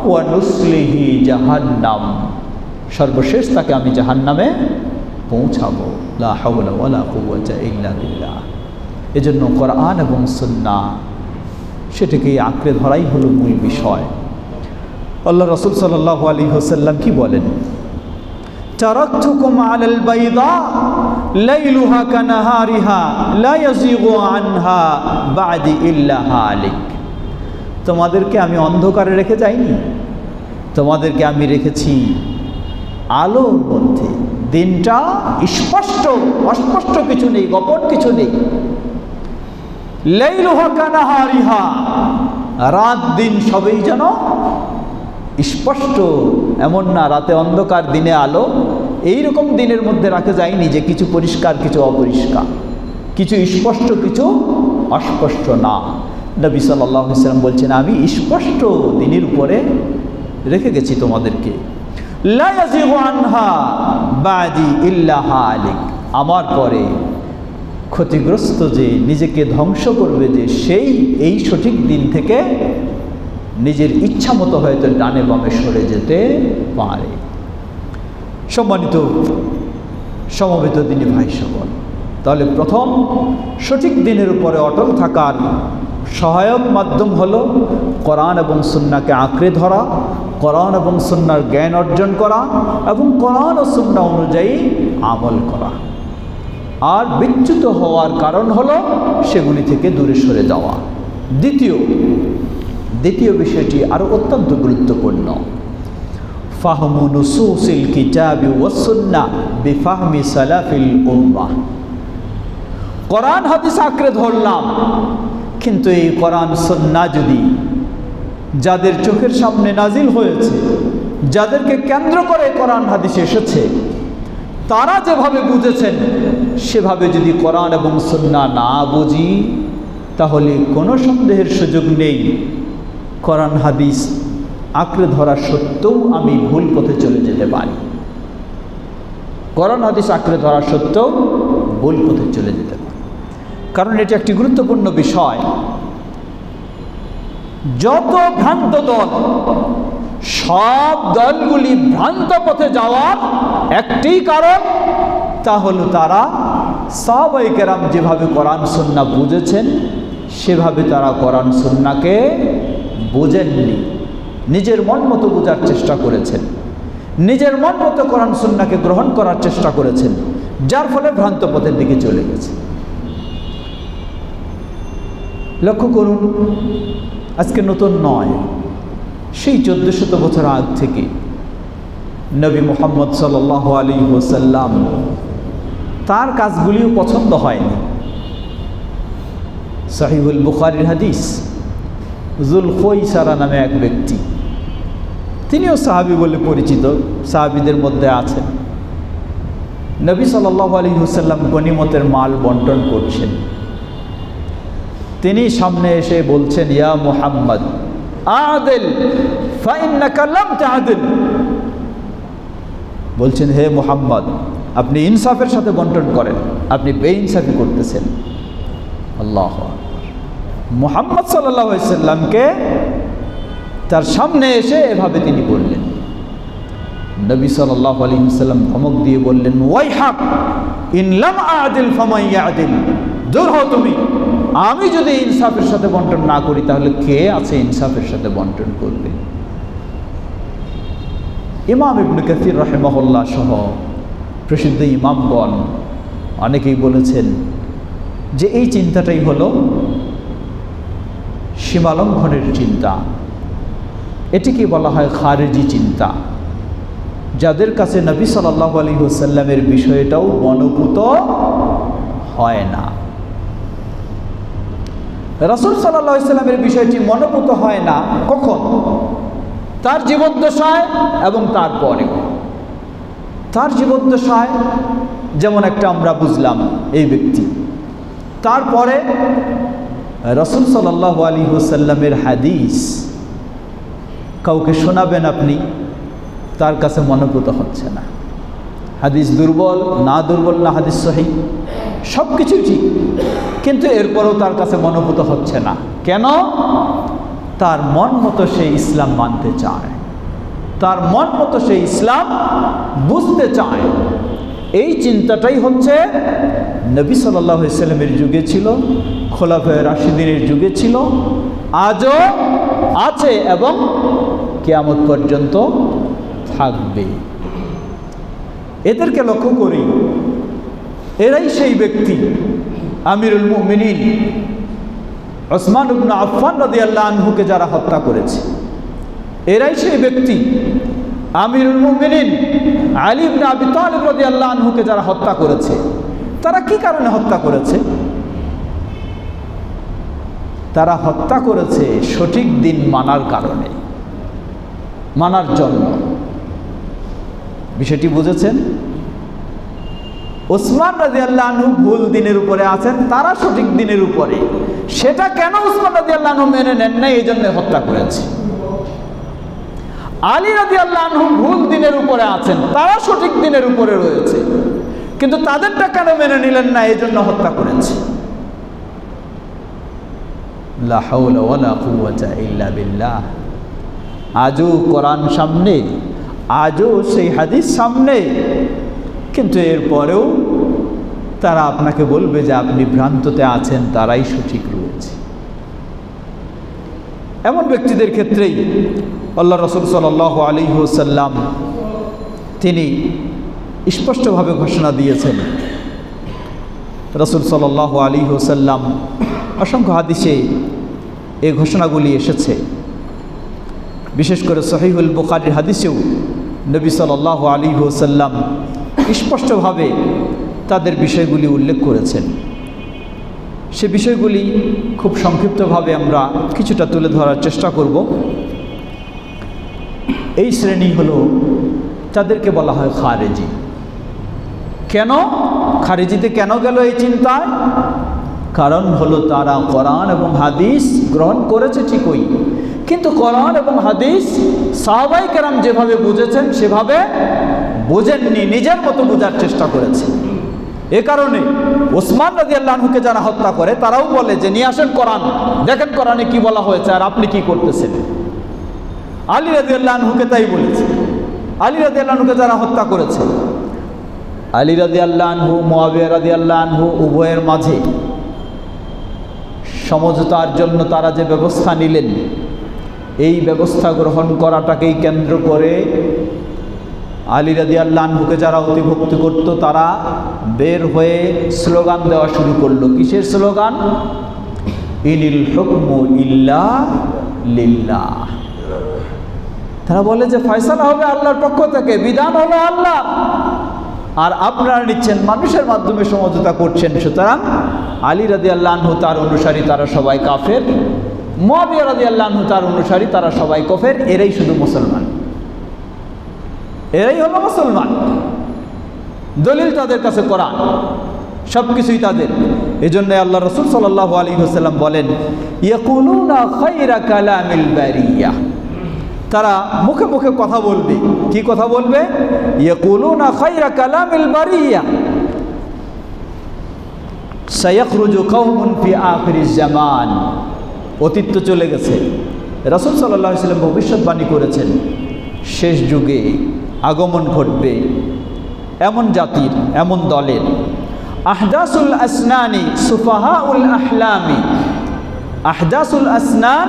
ওয়া নুসলিহি জাহান্নাম, সর্বশেষ তাকে আমি জাহান্নামে পৌঁছাবো। লা হাওলা ওয়ালা কুওয়াতা ইল্লা বিল্লাহ। এজন্য কোরআন এবং সুন্নাহ সেটাকে আঁকড়ে ধরাই হলো মূল বিষয়। আল্লাহ রাসূল সাল্লাল্লাহু আলাইহি ওয়াসাল্লাম কি বলেন? তারাকতুকুম আলাল বাইদা লাইলুহা কানাহারিহা লা ইয়াযিগু আনহা বা'দি ইল্লা হালিক। তোমাদেরকে আমি অন্ধকারে রেখে যাইনি, তোমাদেরকে আমি রেখেছি আলোর মধ্যে। দিনটা স্পষ্ট, অস্পষ্ট কিছু নেই, গোপন কিছু নেই। লাইলুহা কানাহারিহা, রাত দিন সবই যেন স্পষ্ট, এমন না রাতে অন্ধকার দিনে আলো। এই রকম দিনের মধ্যে রাখা যায়নি যে কিছু পরিষ্কার কিছু অপরিষ্কার, কিছু স্পষ্ট কিছু অস্পষ্ট না। নবী সাল্লাল্লাহু আলাইহি ওয়াসাল্লাম বলছেন আমি স্পষ্ট দিনের উপরে রেখে গেছি তোমাদেরকে। লা ইয়াযিগু আনহা বা'দি ইল্লা হালিক, আমার পরে ক্ষতিগ্রস্ত যে নিজেকে ধ্বংস করবে যে সেই এই সঠিক দিন থেকে নিজের ইচ্ছা মতো হয়তো ডানে বামে সরে যেতে পারে। সম্মানিত সমবেত দিনী ভাই সকল, তাহলে প্রথম সঠিক দিনের উপরে অটল থাকার সহায়ক মাধ্যম হলো কোরআন এবং সুন্নাহকে আঁকড়ে ধরা, কোরআন এবং সুন্নাহর জ্ঞান অর্জন করা এবং কোরআন ও সুন্নাহ অনুযায়ী আমল করা। আর বিচ্যুত হওয়ার কারণ হলো সেগুলি থেকে দূরে সরে যাওয়া। দ্বিতীয় বিষয়টি আরও অত্যন্ত গুরুত্বপূর্ণ, ফাহমু নুসুসিল কিতাবি ওয়াস সুন্নাহ বিফাহমি সালাফিল উম্মাহ। কোরআন হাদিস আঁকড়ে ধরলাম, কিন্তু এই কোরআন সুন্নাহ যদি যাদের চোখের সামনে নাজিল হয়েছে, যাদেরকে কেন্দ্র করে কোরআন হাদিস এসেছে, তারা যেভাবে বুঝেছেন সেভাবে যদি কোরআন এবং সুন্নাহ না বুঝি, তাহলে কোনো সন্দেহের সুযোগ নেই কোরআন হাদিস আঁকড়ে ধরা সত্ত্বেও আমি ভুল পথে চলে যেতে পারি। কোরআন হাদিস আঁকড়ে ধরা সত্ত্বেও ভুল পথে চলে যেতে পারি, কারণ এটি একটি গুরুত্বপূর্ণ বিষয়। যত ভ্রান্ত দল, সব দলগুলি ভ্রান্ত পথে যাওয়ার একটি কারণ, তা হলো তারা সাহাবায়ে কেরাম যেভাবে কোরআন সুন্নাহ বুঝেছেন সেভাবে তারা কোরআন সুন্নাহকে বোঝেননি, নিজের মন মতো বোঝার চেষ্টা করেছেন, নিজের মন মতো কোরআন সুন্নাহকে গ্রহণ করার চেষ্টা করেছেন, যার ফলে ভ্রান্ত পথের দিকে চলে গেছে। লক্ষ্য করুন, আজকে নতুন নয়, সেই 1400 বছর আগ থেকে নবী মুহাম্মদ সাল্লাল্লাহু আলাইহি ওয়াসাল্লাম তার কাজগুলিও পছন্দ হয়নি। সহিহুল বুখারীর হাদিস, যুলখুয়াইসারা নামে এক ব্যক্তি, তিনিও সাহাবী বলে পরিচিত, সাহাবীদের মধ্যে আছেন। নবী সাল্লাল্লাহু আলাইহি ওয়াসাল্লাম গনিমতের মাল বন্টন করছেন, তিনি সামনে এসে বলছেন, ইয়া মুহাম্মদ আদিল ফাইন্নাকা লাম তা'দিল। বলছেন, হে মুহাম্মদ আপনি ইনসাফের সাথে বন্টন করেন, আপনি বেইনসাফি করতেছেন। আল্লাহু আকবার। মুহাম্মদ সাল্লাল্লাহু আলাইহি ওয়াসাল্লামকে তার সামনে এসে এভাবে তিনি বললেন। নবী সাল্লাল্লাহু আলাইহি ওয়াসাল্লাম ধমক দিয়ে বললেন, ওয়াইহাক ইন লাম আ'দিল ফামান ইয়া'দিল। দূর হও তুমি, আমি যদি ইনসাফের সাথে বন্টন না করি তাহলে কে আছে ইনসাফের সাথে বন্টন করবে? ইমাম ইবনে কাসির রাহিমাহুল্লাহ সহ প্রসিদ্ধ ইমামগণ অনেকেই বলেছেন যে এই চিন্তাটাই হলো সীমালঙ্ঘনের চিন্তা। এটিকে বলা হয় খারিজি চিন্তা, যাদের কাছে নবী সাল্লাল্লাহু আলাইহি ওয়াসাল্লামের বিষয়টাও মনোভূত হয় না। রাসূল সাল্লাল্লাহু আলাইহি ওয়াসাল্লামের বিষয়টি মনোভূত হয় না কখন? তার জীবদ্দশায় এবং তারপরেও। তার জীবদ্দশায় যেমন একটা আমরা বুঝলাম এই ব্যক্তি, তারপরে রাসূল সাল্লাল্লাহু আলাইহি ওয়াসাল্লামের হাদিস কাউকে শোনাবেন আপনি, তার কাছে মনোভূত হচ্ছে না। হাদিস দুর্বল না হাদিস সহিহ, সব কিছুই ঠিক, কিন্তু এরপরেও তার কাছে মনোভূত হচ্ছে না। কেন? তার মন মতো সে ইসলাম মানতে চায়, তার মন মতো সে ইসলাম বুঝতে চায়। এই চিন্তাটাই হচ্ছে নবী সাল্লাল্লাহু আলাইহি ওয়াসাল্লামের যুগে ছিল, খোলাফায়ে রাশিদিনের যুগে ছিল, আজও আছে এবং কিয়ামত পর্যন্ত থাকবে। এদেরকে লক্ষ্য করি, এরাই সেই ব্যক্তি আমিরুল মুমিনিন ওসমান ইবনে আফফান রাদিয়াল্লাহু আনহুকে যারা হত্যা করেছে। এরাই সেই ব্যক্তি আমিরুল মুমিনিন আলী ইবনে আবি তালিব রাদিয়াল্লাহু আনহুকে যারা হত্যা করেছে। তারা কি কারণে হত্যা করেছে? তারা হত্যা করেছে সঠিক দিন মানার কারণে, মানার জন্য। বিষয়টি বুঝেছেন? ওসমান রাদিয়াল্লাহু আনহু ভুল দিনের উপরে আছেন, তারা সঠিক দিনের উপরে। সেটা কেন ওসমান রাদিয়াল্লাহু আনহু মেনে নেন না, এই জন্য হত্যা করেছে। আলী রাদিয়াল্লাহু আনহু ভুল দিনের উপরে আছেন, তারা সঠিক দিনের উপরে রয়েছে, কিন্তু তাদেরটা কেন মেনে নিলেন না, এই জন্য হত্যা করেছে। লা হাওলা ওয়ালা কুওয়াতা ইল্লা বিল্লাহ। আজও কোরআন সামনে, আজও সেই হাদিস সামনে, কিন্তু এরপরেও তারা আপনাকে বলবে যে আপনি ভ্রান্ততে আছেন, তারাই সঠিক রয়েছে। এমন ব্যক্তিদের ক্ষেত্রেই আল্লাহ রাসূল সাল্লাল্লাহু আলাইহি ওয়াসাল্লাম তিনি স্পষ্টভাবে ঘোষণা দিয়েছেন। রাসূল সাল্লাল্লাহু আলাইহি ওয়াসাল্লাম অসংখ্য হাদিসে এই ঘোষণাগুলি এসেছে। বিশেষ করে সহিহুল বুখারীর হাদিসেও নবী সাল্লাল্লাহু আলাইহি ওয়াসাল্লাম স্পষ্টভাবে তাদের বিষয়গুলি উল্লেখ করেছেন। সে বিষয়গুলি খুব সংক্ষিপ্তভাবে আমরা কিছুটা তুলে ধরার চেষ্টা করব। এই শ্রেণী হলো, তাদেরকে বলা হয় খারেজি। কেন খারেজিতে কেন গেল এই চিন্তায়? কারণ হলো তারা কোরআন এবং হাদিস গ্রহণ করেছে ঠিকই, কিন্তু কোরআন এবং হাদিস সাহাবায়ে কেরাম যেভাবে বুঝেছেন সেভাবে বোঝেননি, নিজের মতো বোঝার চেষ্টা করেছে। এ কারণে ওসমান রাদিয়াল্লাহু আনহুকে যারা হত্যা করে তারাও বলে যে নিয়ে আসেন কোরআন, দেখেন কোরআনে কি বলা হয়েছে আর আপনি কি করতেছেন। আলী রাদিয়াল্লাহু আনহুকে তাই বলেছে। আলী রাদিয়াল্লাহু আনহুকে যারা হত্যা করেছে, আলী রাদিয়াল্লাহু আনহু মুআবিয়া রাদিয়াল্লাহু আনহু উভয়ের মাঝে সমঝোতার জন্য তারা যে ব্যবস্থা নিলেন, এই ব্যবস্থা গ্রহণ করাটাকেই কেন্দ্র করে আলী রাদিয়াল্লাহু আনহুকে যারা অতিভক্ত করত তারা বের হয়ে স্লোগান দেওয়া শুরু করলো। কিসের স্লোগান? ইনিল হুকমু ইল্লা লিল্লাহ। তারা বলে যে ফয়সালা হবে আল্লাহর পক্ষ থেকে, বিধান হলো আল্লাহ, আর আপনারা নিচ্ছেন মানুষের মাধ্যমে সমঝোতা করছেন। সুতরাং আলী রাদিয়াল্লাহু আনহু তার অনুসারী তারা সবাই কাফের, মুআবিয়া রাদিয়াল্লাহু আনহু তার অনুসারী তারা সবাই কাফের, এরাই শুধু মুসলমান, এরাই হলো মুসলমান। দলিল তাদের কাছে কোরআন, সব কিছুই তাদের। এজন্য আল্লাহ রাসূল সাল্লাল্লাহু আলাইহি ওয়াসাল্লাম বলেন ইয়াকুলুনা খায়রা কালামিল বারিয়া। তারা মুখে মুখে কথা বলবে। কি কথা বলবে? ইয়াকুলুনা খায়রা কালামিল বারিয়া সায়াখরুজু কওমুন ফি আখিরিজ জামান। অতীত তো চলে গেছে, রাসূল সাল্লাল্লাহু আলাইহি ওয়াসাল্লাম ভবিষ্যৎবাণী করেছেন শেষ যুগে আগমন ঘটবে এমন জাতির, এমন দলের। আহদাসুল আসনানি সুফাহাউল আহলামি। আহদাসুল আসনান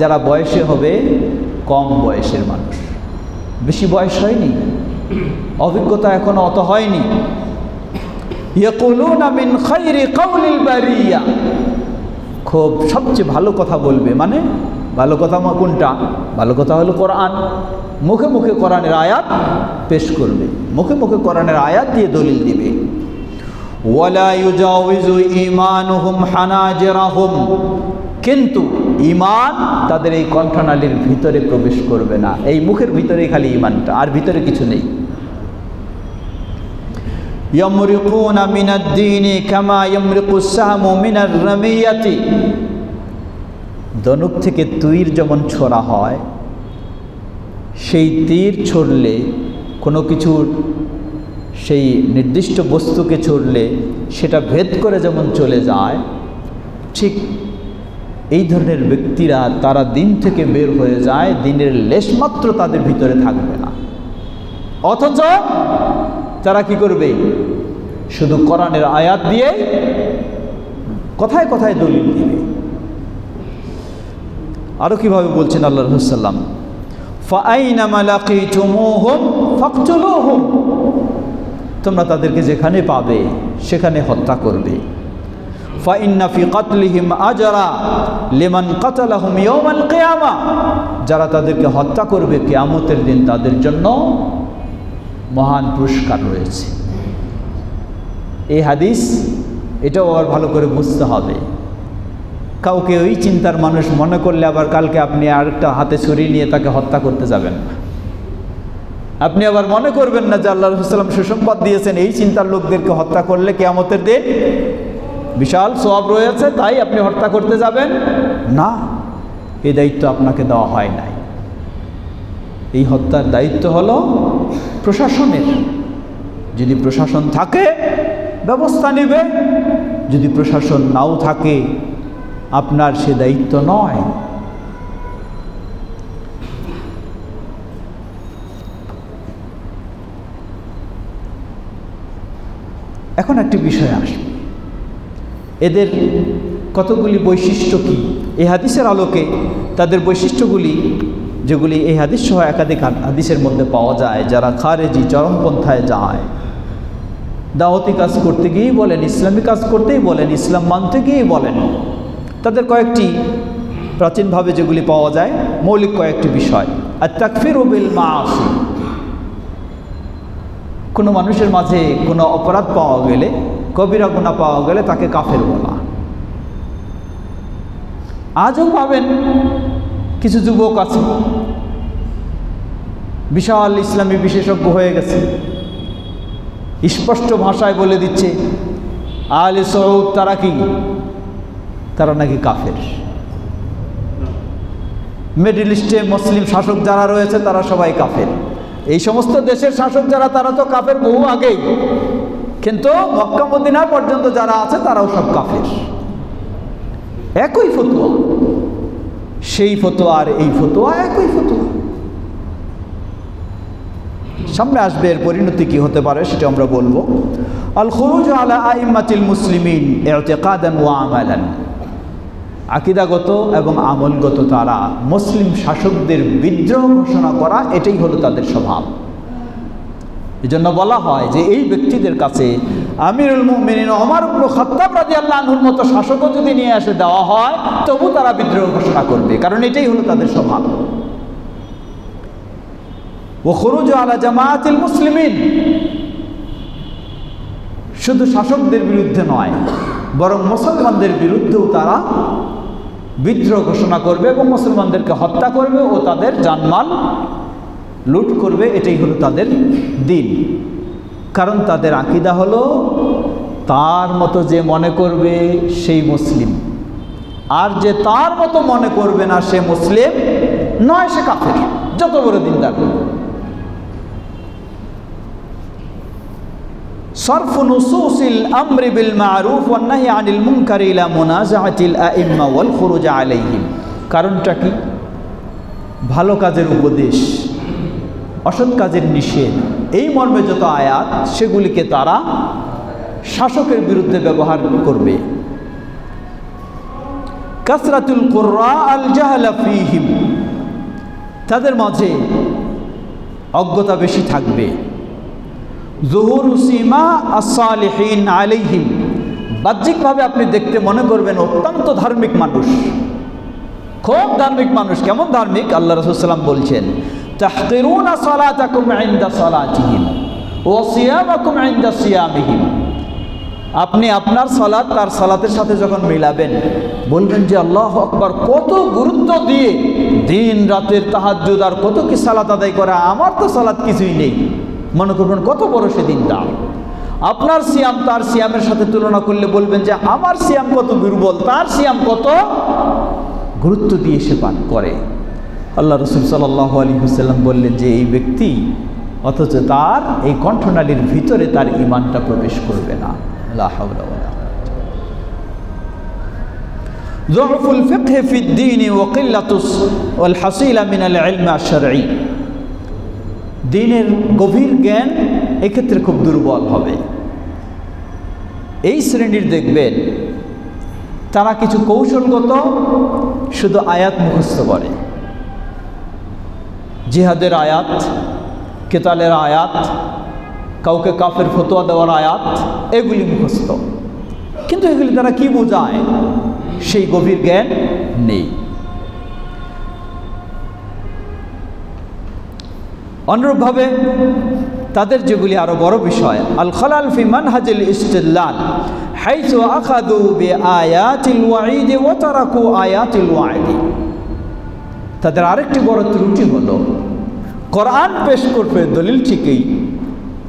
যারা বয়সে হবে কম বয়সের মানুষ, বেশি বয়স হয়নি, অভিজ্ঞতা এখনো অত হয়নি, ইয়াকুলুনা মিন খায়রি কাউলিল বারিয়া, খুব সবচেয়ে ভালো কথা বলবে। মানে ভালো কথা কোনটা? ভালো কথা হলো কোরআন। মুখে মুখে কোরআনের আয়াত পেশ করবে, মুখে মুখে কোরআনের আয়াত দিয়ে দলিল দিবে। ওয়ালা ইউজাউযু ঈমানুহুম হানাজিরাহুম, কিন্তু ঈমান তাদের এই কণ্ঠনালীর ভিতরে প্রবেশ করবে না। এই মুখের ভিতরেই খালি ঈমানটা, আর ভিতরে কিছু নেই। ইয়ামরিকুনা মিনাদ দীনি কামা ইয়ামরিকুস সাহমু মিনার রামিয়াতি, ধনুক থেকে তীর যেমন ছোড়া হয়, সেই তীর ছড়লে কোনো কিছুর সেই নির্দিষ্ট বস্তুকে ছড়লে সেটা ভেদ করে যেমন চলে যায়, ঠিক এই ধরনের ব্যক্তিরা তারা দিন থেকে বের হয়ে যায়, দিনের লেশমাত্র তাদের ভিতরে থাকবে না। অথচ তারা কি করবে? শুধু কোরআনের আয়াত দিয়ে কথায় কথায় দলিল দিবে। আরো কিভাবে বলছেন আল্লাহ রাসূল সাল্লাল্লাহু আলাইহি ওয়াসাল্লাম, ফাআইনামা লাকিতুমুহুম ফাকতুলুহুম, তোমরা তাদেরকে যেখানে পাবে সেখানে হত্যা করবে। ফাইন্না ফি কাতলিহিম আজরা লিমান কাতালাহুম ইয়াওমাল কিয়ামা, যারা তাদেরকে হত্যা করবে কিয়ামতের দিন তাদের জন্য মহান পুরস্কার রয়েছে। এই হাদিস এটাও আবার ভালো করে বুঝতে হবে। কাউকে ওই চিন্তার মানুষ মনে করলে আবার কালকে আপনি আরেকটা হাতে ছুরি নিয়ে তাকে হত্যা করতে যাবেন না। আপনি আবার মনে করবেন না যে আল্লাহ রাসূল সাল্লাল্লাহু আলাইহি ওয়াসাল্লাম সুসংবাদ দিয়েছেন এই চিন্তার লোকদেরকে হত্যা করলে কিয়ামতের দিন বিশাল সওয়াব রয়েছে, তাই আপনি হত্যা করতে যাবেন না। এই দায়িত্ব আপনাকে দেওয়া হয় নাই। এই হত্যার দায়িত্ব হলো প্রশাসনের। যদি প্রশাসন থাকে ব্যবস্থা নেবে, যদি প্রশাসন নাও থাকে আপনার সে দায়িত্ব নয়। এখন একটি বিষয় আসবে, এদের কতগুলি বৈশিষ্ট্য কি এই হাদিসের আলোকে তাদের বৈশিষ্ট্যগুলি, যেগুলি এই হাদিস সহ একাধিক হাদিসের মধ্যে পাওয়া যায়, যারা খারেজি চরমপন্থায় যায়, দাওয়াতি কাজ করতে গিয়েই বলেন, ইসলামী কাজ করতেই বলেন, ইসলাম মানতে গিয়েই বলেন, তাদের কয়েকটি প্রাচীনভাবে যেগুলি পাওয়া যায় মৌলিক কয়েকটি বিষয়। আর তাকফিরু বিল মাআসি, কোনো মানুষের মাঝে কোনো অপরাধ পাওয়া গেলে, কবিরা গুনাহ পাওয়া গেলে তাকে কাফের বলা। আজও পাবেন কিছু যুবক আছে বিশাল ইসলামী বিশেষজ্ঞ হয়ে গেছে, স্পষ্ট ভাষায় বলে দিচ্ছে আলে সৌদ তারা কি, তারা নাকি কাফের। মিডল ইস্টে মুসলিম শাসক যারা রয়েছে তারা সবাই কাফের। এই সমস্ত দেশের শাসক যারা তারা তো কাফের বহু আগেই, কিন্তু মক্কা মদিনা পর্যন্ত যারা আছে তারাও সব কাফের। একই ফতোয়া, সেই ফতোয়া আর এই ফতোয়া একই ফতোয়া। সামনে আসবে এর পরিণতি কি হতে পারে সেটা আমরা বলবো। আল খুরুজ আলা আইম্মাতিল মুসলিমিন ইতিকাদান ওয়া আমালান, আকীদাগত এবং আমলগত তারা মুসলিম শাসকদের বিদ্রোহ ঘোষণা করা, এটাই হলো তাদের স্বভাব। এজন্য বলা হয় যে এই ব্যক্তিদের কাছে আমিরুল মুমিনিন ওমর ইবনে খাত্তাব রাদিয়াল্লাহু আনহুর মতো শাসকও যদি নিয়ে এসে দেওয়া হয় তবু তারা বিদ্রোহ ঘোষণা করবে, কারণ এটাই হলো তাদের স্বভাব। ও খুরুজ আলা জামাআতিল মুসলিমিন, শুধু শাসকদের বিরুদ্ধে নয় বরং মুসলমানদের বিরুদ্ধেও তারা বিদ্রোহ ঘোষণা করবে এবং মুসলমানদেরকে হত্যা করবে ও তাদের জানমাল লুট করবে। এটাই হলো তাদের দিন। কারণ তাদের আকীদা হলো তার মতো যে মনে করবে সেই মুসলিম, আর যে তার মতো মনে করবে না সে মুসলিম নয়, সে কাফের, যত বড় দিনদার। সরফু নুসুসিল আমরি বিল মারুফ ওয়ান নাহি আনিল মুনকার ইলা মুনাজাআতিল আইম্মা ওয়াল খুরুজ আলাইহিম, কারণটা কি? ভালো কাজের উপদেশ, অসৎ কাজের নিষেধ, এই মর্মে যত আয়াত সেগুলিকে তারা শাসকের বিরুদ্ধে ব্যবহার করবে। কাসরাতুল কুররা আল জাহলা ফীহিম, তাদের মাঝে অজ্ঞতা বেশি থাকবে। যুহুরু সীমা আস-সালিহিন আলাইহিম, বাহ্যিকভাবে আপনি দেখতে মনে করবেন অত্যন্ত ধার্মিক মানুষ, খুব ধার্মিক মানুষ। কেমন ধার্মিক? আল্লাহ রাসূল সাল্লাল্লাহু আলাইহি ওয়াসাল্লাম বলছেন, তাহকিরুনা সালাতাকুম ইনদা সালাতিহিম ওয়া সিয়ামাকুম ইনদা সিয়ামিহিম। আপনি আপনার সালাত তার সালাতের সাথে যখন মিলাবেন, বলবেন যে আল্লাহু আকবার, কত গুরুত্ব দিয়ে দিন রাতের তাহাজ্জুদ আর কত কি সালাত আদায় করে, আমার তো সালাত কিছুই নেই। মনে করবেন কত বড় সেদিনটা। আপনার সিয়াম তার সিয়ামের সাথে তুলনা করলে বলবেন যে আমার সিয়াম কত দুর্বল, তার সিয়াম কত গুরুত্ব দিয়ে সে পান করে। আল্লাহ রাসূল সাল্লাল্লাহু আলাইহি ওয়াসাল্লাম বললেন যে এই ব্যক্তি, অথচ তার এই কণ্ঠনালীর ভিতরে তার ঈমানটা প্রবেশ করবে না। লা হাওলা ওয়ালা যুফুল ফিকহ ফিদ দ্বীন ওয়া কিল্লাতুস ওয়াল হাসিলা মিনাল ইলম আশ-শারঈ। দ্বীনের গভীর জ্ঞান এক্ষেত্রে খুব দুর্বল হবে। এই শ্রেণীর দেখবেন তারা কিছু কৌশলগত শুধু আয়াত মুখস্থ করে, জিহাদের আয়াত, কেতালের আয়াত, কাউকে কাফের ফতোয়া দেওয়ার আয়াত, এগুলি মুখস্থ, কিন্তু এগুলি তারা কি বোঝায় সেই গভীর জ্ঞান নেই। অনুরূপভাবে তাদের যেগুলি আরো বড় বিষয়, আল খালাল ফি মানহাজিল ইস্তিদলাল হাইসু আখাযু বিআয়াতিল ওয়াঈদ ওয়া তারাকু আয়াতিল ওয়াঈদ। তাদের আরেকটি বড় ত্রুটি হলো কোরআন পেশ করবে দলিল ঠিকই,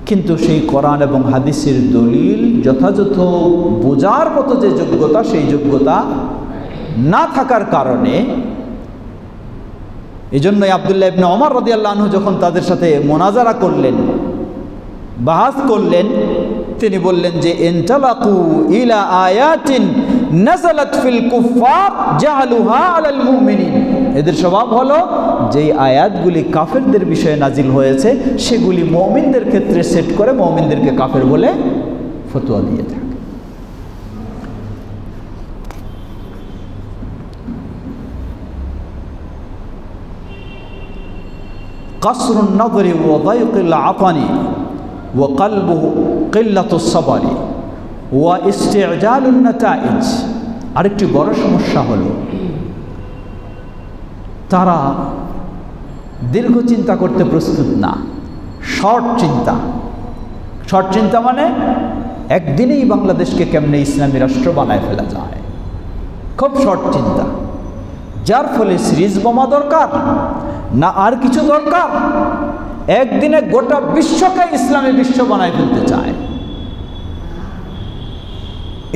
কিন্তু সেই কোরআন এবং হাদিসের দলিল যথাযথ বোঝার মতো যে যোগ্যতা, সেই যোগ্যতা না থাকার কারণে, এই জন্যই আব্দুল্লাহ ইবনে ওমর রাদিয়াল্লাহু আনহু যখন তাদের সাথে মুনাজারা করলেন, বাহাস করলেন, তিনি বললেন যে ইনতালাকু ইলা আয়াতিন নাযালাত ফিল কুফফার জাহালুহা আলাল মুমিনিন। এদের স্বভাব হলো যেই আয়াতগুলি কাফেরদের বিষয়ে নাজিল হয়েছে সেগুলি মুমিনদের ক্ষেত্রে সেট করে মুমিনদেরকে কাফের বলে ফতোয়া দিয়ে থাকে। কাসরুন নাযরি ওয়া দায়কিল আতানি ওয়া কলবুহু কিল্লাতুস সাবরি ওয়া ইস্তিজালুন নাতাইজ। আরেকটি বড় সমস্যা হলো তারা দীর্ঘ চিন্তা করতে প্রস্তুত না, শর্ট চিন্তা। শর্ট চিন্তা মানে একদিনেই বাংলাদেশকে কেমনে ইসলামী রাষ্ট্র বানায় ফেলা যায়, খুব শর্ট চিন্তা। যার ফলে সিরিজ বোমা দরকার না আর কিছু দরকার, একদিনে গোটা বিশ্বকে ইসলামী বিশ্ব বানায় ফেলতে চায়।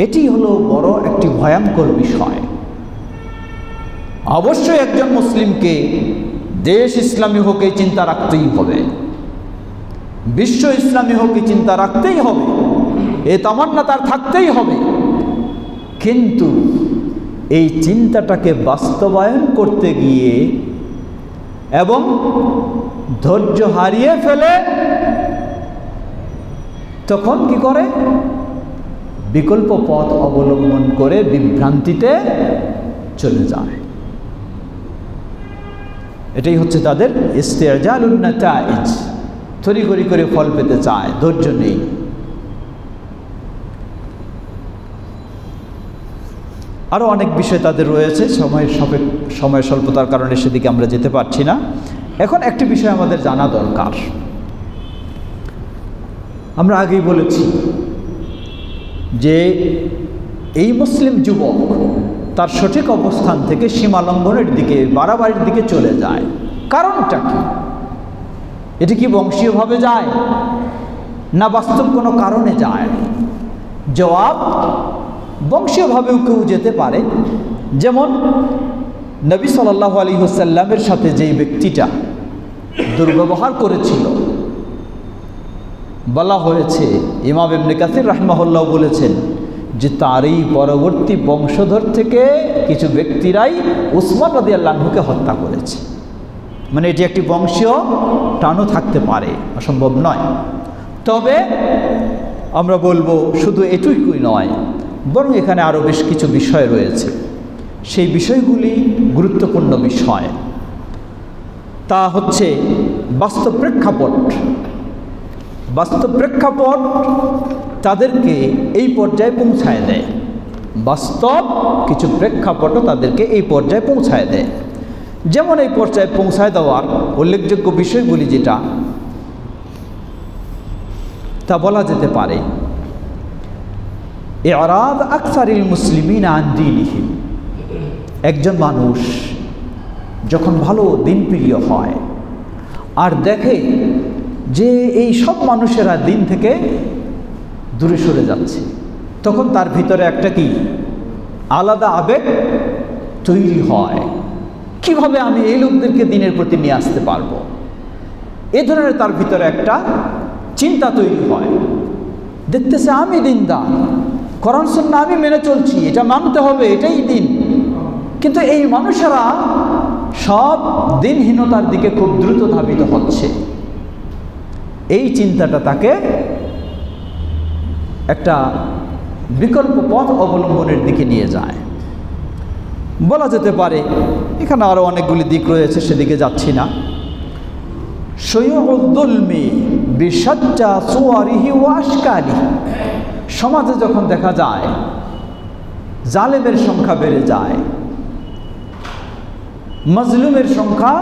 এটি হলো বড় একটি ভয়ঙ্কর বিষয়। অবশ্যই একজন মুসলিমকে দেশ ইসলামী হোক এই চিন্তা রাখতেই হবে, বিশ্ব ইসলামী হোক এই চিন্তা রাখতেই হবে, এ তামান্না তার থাকতেই হবে। কিন্তু এই চিন্তাটাকে বাস্তবায়ন করতে গিয়ে এবং ধৈর্য হারিয়ে ফেলে তখন কি করে? বিকল্প পথ অবলম্বন করে বিভ্রান্তিতে চলে যায়। এটাই হচ্ছে তাদের ইস্তিজালুন নাতাইজ, তড়িঘড়ি করে ফল পেতে চায়, ধৈর্য নেই। আরও অনেক বিষয় তাদের রয়েছে, সময় স্বল্পতার কারণে সেদিকে আমরা যেতে পারছি না। এখন একটি বিষয় আমাদের জানা দরকার। আমরা আগেই বলেছি যে এই মুসলিম যুবক তার সঠিক অবস্থান থেকে সীমা লঙ্ঘনের দিকে, বাড়াবাড়ির দিকে চলে যায়। কারণটা কি? এটি কি বংশীয়ভাবে যায় না বাস্তব কোনো কারণে যায়? জবাব, বংশীয়ভাবেও কেউ যেতে পারে। যেমন নবী সাল্লাল্লাহু আলাইহি ওয়াসাল্লামের সাথে যেই ব্যক্তিটা দুর্ব্যবহার করেছিল, বলা হয়েছে, ইমাম ইবনে কাসির রাহিমাহুল্লাহ বলেছেন যে তারই পরবর্তী বংশধর থেকে কিছু ব্যক্তিরাই উসমান রাদিয়াল্লাহু আনহুকে হত্যা করেছে। মানে এটি একটি বংশীয় টানও থাকতে পারে, অসম্ভব নয়। তবে আমরা বলবো শুধু এটুকুই নয়, বরং এখানে আরও বেশ কিছু বিষয় রয়েছে। সেই বিষয়গুলি গুরুত্বপূর্ণ বিষয়। তা হচ্ছে বাস্তব প্রেক্ষাপট। বাস্তব প্রেক্ষাপট তাদেরকে এই পর্যায়ে পৌঁছায় দেয়, বাস্তব কিছু প্রেক্ষাপটও তাদেরকে এই পর্যায়ে পৌঁছায় দেয়। যেমন এই পর্যায়ে পৌঁছায় দেওয়ার উল্লেখযোগ্য বিষয়গুলি যেটা, তা বলা যেতে পারে ইরাদ আকসারিল মুসলিমিন আন দীনিহিম। একজন মানুষ যখন ভালো দিনপ্রিয় হয় আর দেখে যে এই সব মানুষেরা দিন থেকে দূরে সরে যাচ্ছে, তখন তার ভিতরে একটা কি আলাদা আবেগ তৈরি হয়, কিভাবে আমি এই লোকদেরকে দিনের প্রতি নিয়ে আসতে পারবো, এ ধরনের তার ভিতরে একটা চিন্তা তৈরি হয়। দেখতেছে আমি দিনদার, কোরআন সুন্নাহ আমি মেনে চলছি, এটা মানতে হবে, এটাই দিন। কিন্তু এই মানুষেরা সব দিনহীনতার দিকে খুব দ্রুত ধাবিত হচ্ছে। এই চিন্তাটা তাকে একটা বিকল্প পথ অবলম্বনের দিকে নিয়ে যায়। বলা যেতে পারে, এখানে আরও অনেকগুলি দিক রয়েছে, সেদিকে যাচ্ছি না। শয়উদ্দুলমি বিশাজ্জা সুওয়ারিহি ওয়া আশকালিহি। সমাজে যখন দেখা যায় জালেমের সংখ্যা বেড়ে যায়, মাজলুমের সংখ্যা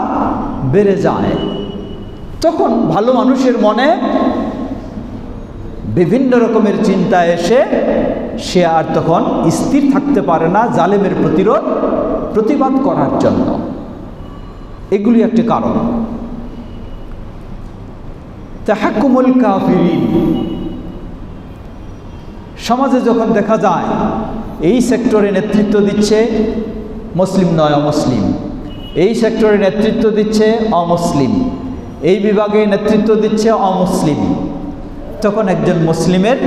বেড়ে যায়, তখন ভালো মানুষের মনে বিভিন্ন রকমের চিন্তা এসে সে আর তখন স্থির থাকতে পারে না জালেমের প্রতিবাদ করার জন্য। এগুলি একটি কারণ। তাহাক্কুমুল কাফিরিন। সমাজে যখন দেখা যায় এই সেক্টরে নেতৃত্ব দিচ্ছে মুসলিম নয় অমুসলিম, এই সেক্টরে নেতৃত্ব দিচ্ছে অমুসলিম, এই বিভাগে নেতৃত্ব দিচ্ছে অমুসলিম, তখন একজন মুসলিমের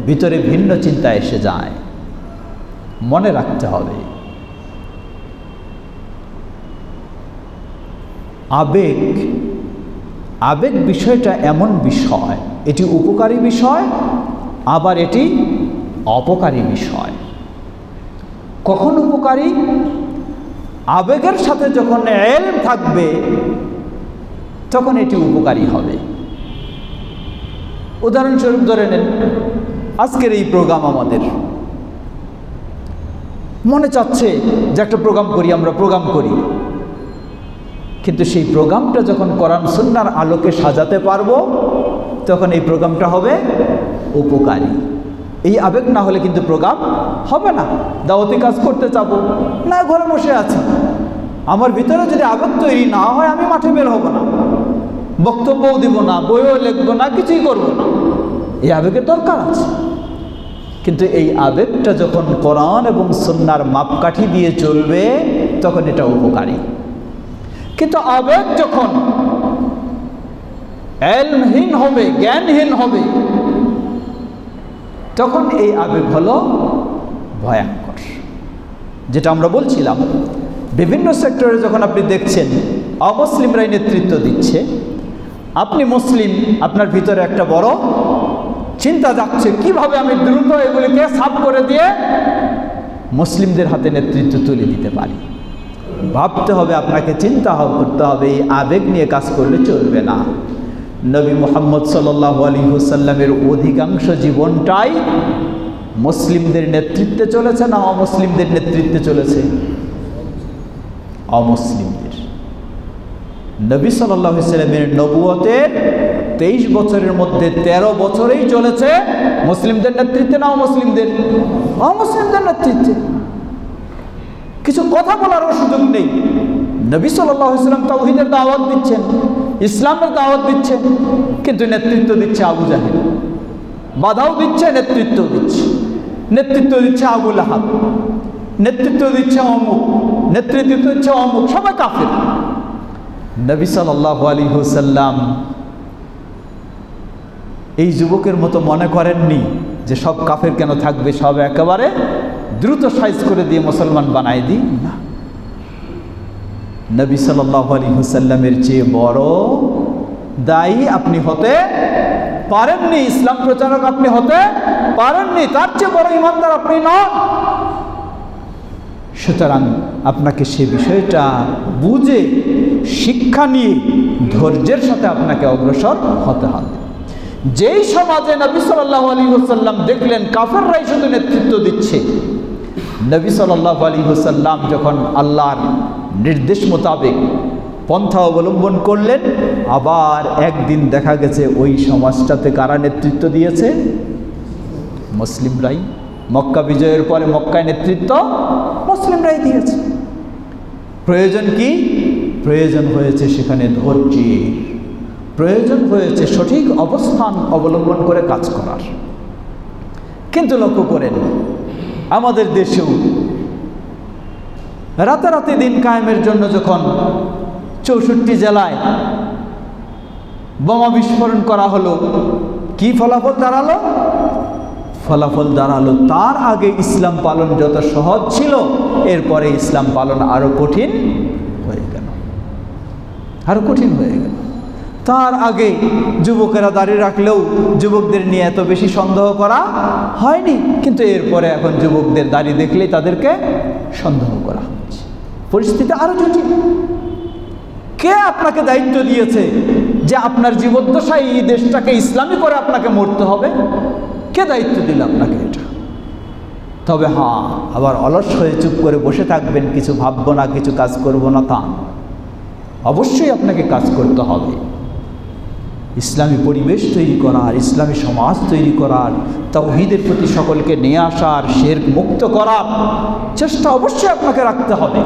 ভিতরে ভিন্ন চিন্তা এসে যায়। মনে রাখতে হবে, আবেগ বিষয়টা এমন বিষয়, এটি উপকারী বিষয়, আবার এটি অপকারী বিষয়। কখন উপকারী? আবেগের সাথে যখন ইলম থাকবে তখন এটি উপকারী হবে। উদাহরণস্বরূপ ধরে নেন, আজকের এই প্রোগ্রাম আমাদের মনে চাচ্ছে যে একটা প্রোগ্রাম করি, আমরা প্রোগ্রাম করি, কিন্তু সেই প্রোগ্রামটা যখন কোরআন সুন্নাহর আলোকে সাজাতে পারবো তখন এই প্রোগ্রামটা হবে উপকারী। এই আবেগ না হলে কিন্তু প্রোগ্রাম হবে না। দাওয়াতি কাজ করতে চাবো না, ঘরে বসে আছি, আমার ভিতরে যদি আবেগ তৈরি না হয় আমি মাঠে বের হব না, বক্তব্যও দিব না, বইও লিখবো না, কিছুই করবো না। এই আবেগের দরকার আছে, কিন্তু এই আবেগটা যখন কোরআন এবং সুন্নাহর মাপকাঠি দিয়ে চলবে তখন এটা উপকারী। কিন্তু আবেগ যখন ইলমহীন হবে, জ্ঞানহীন হবে, তখন এই আবেগ হলো ভয়ঙ্কর। যেটা আমরা বলছিলাম, বিভিন্ন সেক্টরে যখন আপনি দেখছেন অমুসলিমরাই নেতৃত্ব দিচ্ছে, আপনি মুসলিম, আপনার ভিতরে একটা বড় চিন্তা যাচ্ছে কিভাবে আমি দ্রুত এগুলিকে সাফ করে দিয়ে মুসলিমদের হাতে নেতৃত্ব তুলে দিতে পারি। ভাবতে হবে, আপনাকে চিন্তা করতে হবে, এই আবেগ নিয়ে কাজ করলে চলবে না। নবী মুহাম্মদ সাল্লাল্লাহু আলাইহি ওয়াসাল্লামের অধিকাংশ জীবনটাই মুসলিমদের নেতৃত্বে চলেছে না অমুসলিমদের নেতৃত্বে চলেছে? অমুসলিমদের। নবী সাল্লাল্লাহু আলাইহি ওয়াসাল্লামের নবুয়তের 23 বছরের মধ্যে 13 বছরেই চলেছে মুসলিমদের নেতৃত্বে না অমুসলিমদের? অমুসলিমদের নেতৃত্বে। কিছু কথা বলারও সুযোগ নেই। নবী সাল্লাল্লাহু আলাইহি ওয়াসাল্লাম তাওহীদের দাওয়াত দিচ্ছেন, ইসলামের দাওয়াত দিচ্ছেন, কিন্তু নেতৃত্ব দিচ্ছে আবু জাহেল, বাধাও দিচ্ছে, নেতৃত্ব দিচ্ছে আবু লাহাব, নেতৃত্ব দিচ্ছে অমুক, নেতৃত্ব দিচ্ছে অমুক, সবাই কাফের। নবী সাল্লাল্লাহু আলাইহি ওয়াসাল্লাম এই যুবকের মতো মনে করেননি যে সব কাফের কেন থাকবে, সব একেবারে দ্রুত সাইজ করে দিয়ে মুসলমান বানাই দিই না। নবী সাল্লাল্লাহু আলাইহি ওয়াসাল্লামের চেয়ে বড় দায়ী আপনি হতে পারেননি, ইসলাম প্রচারক আপনি হতে পারেননি, তার চেয়ে বড় ইমানদার আপনি নন। সুতরাং আপনাকে সে বিষয়টা বুঝে শিক্ষা নিয়ে ধৈর্যের সাথে আপনাকে অগ্রসর হতে হবে। যেই সমাজে নবী সাল্লাল্লাহু আলাইহি ওয়াসাল্লাম দেখলেন কাফেররাই শুধু নেতৃত্ব দিচ্ছে, নবী সাল্লাল্লাহু আলাইহি ওয়াসাল্লাম যখন আল্লাহর নির্দেশ মোতাবেক পন্থা অবলম্বন করলেন, আবার একদিন দেখা গেছে ওই সমাজটাতে কারা নেতৃত্ব দিয়েছে? মুসলিমরাই। মক্কা বিজয়ের পরে মক্কায় নেতৃত্ব মুসলিমরাই দিয়েছে। প্রয়োজন কি? প্রয়োজন হয়েছে সেখানে ধৈর্যের, প্রয়োজন হয়েছে সঠিক অবস্থান অবলম্বন করে কাজ করার। কিন্তু লক্ষ্য করেন আমাদের দেশেও রাতারাতি দিন কায়েমের জন্য যখন 64 জেলায় বোমা বিস্ফোরণ করা হলো, কি ফলাফল দাঁড়ালো? ফলাফল দাঁড়ালো তার আগে ইসলাম পালন যত সহজ ছিল, এরপরে ইসলাম পালন আরো কঠিন হয়ে গেল, আরো কঠিন হয়ে গেল। তার আগে যুবকেরা দাঁড়িয়ে রাখলেও যুবকদের নিয়ে এত বেশি সন্দেহ করা হয়নি, কিন্তু এরপরে এখন যুবকদের দাঁড়িয়ে দেখলেই তাদেরকে সন্দেহ করা হচ্ছে। পরিস্থিতি আরো জটিল। কে আপনাকে দায়িত্ব দিয়েছে যে আপনার জীবদ্দশায় এই দেশটাকে ইসলামী করে আপনাকে মরতে হবে? কে দায়িত্ব দিল আপনাকে এটা? তবে হ্যাঁ, আবার অলস হয়ে চুপ করে বসে থাকবেন, কিছু ভাববো না, কিছু কাজ করব না, তা অবশ্যই আপনাকে কাজ করতে হবে। ইসলামী পরিবেশ তৈরি করার, ইসলামী সমাজ তৈরি করার, তাওহীদের প্রতি সকলকে নিয়ে আসার, শিরক মুক্ত করার চেষ্টা অবশ্যই আপনাকে রাখতে হবে।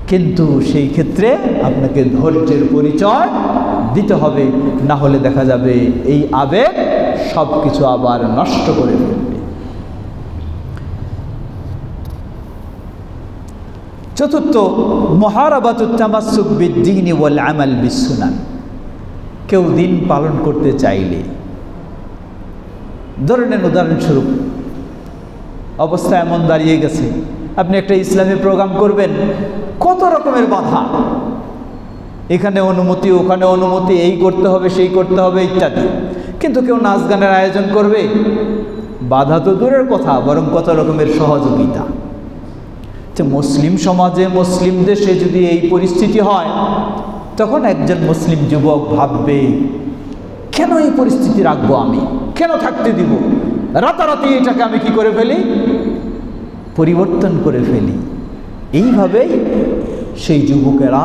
কিন্তু সেই ক্ষেত্রে আপনাকে ধৈর্যের পরিচয় দিতে হবে, না হলে দেখা যাবে এই আবেগ সব কিছু আবার নষ্ট করে ফেলবে। চতুর্থ, মুহারাবাতুত তামাসসুক বিদ্দীন ওয়াল আমাল বিসসুনান। কেউ দিন পালন করতে চাইলে, ধরে নেন উদাহরণস্বরূপ অবস্থা এমন দাঁড়িয়ে গেছে, আপনি একটা ইসলামী প্রোগ্রাম করবেন, কত রকমের বাধা, এখানে অনুমতি, ওখানে অনুমতি, এই করতে হবে, সেই করতে হবে ইত্যাদি। কিন্তু কেউ নাচ গানের আয়োজন করবে, বাধা তো দূরের কথা, বরং কত রকমের সহযোগিতা। তো মুসলিম সমাজে, মুসলিম দেশে যদি এই পরিস্থিতি হয়, তখন একজন মুসলিম যুবক ভাববে, কেন এই পরিস্থিতি রাখবো আমি, কেন থাকতে দিব? রাতারাতি এটাকে আমি কি করে ফেলি? পরিবর্তন করে ফেলি। এইভাবেই সেই যুবকেরা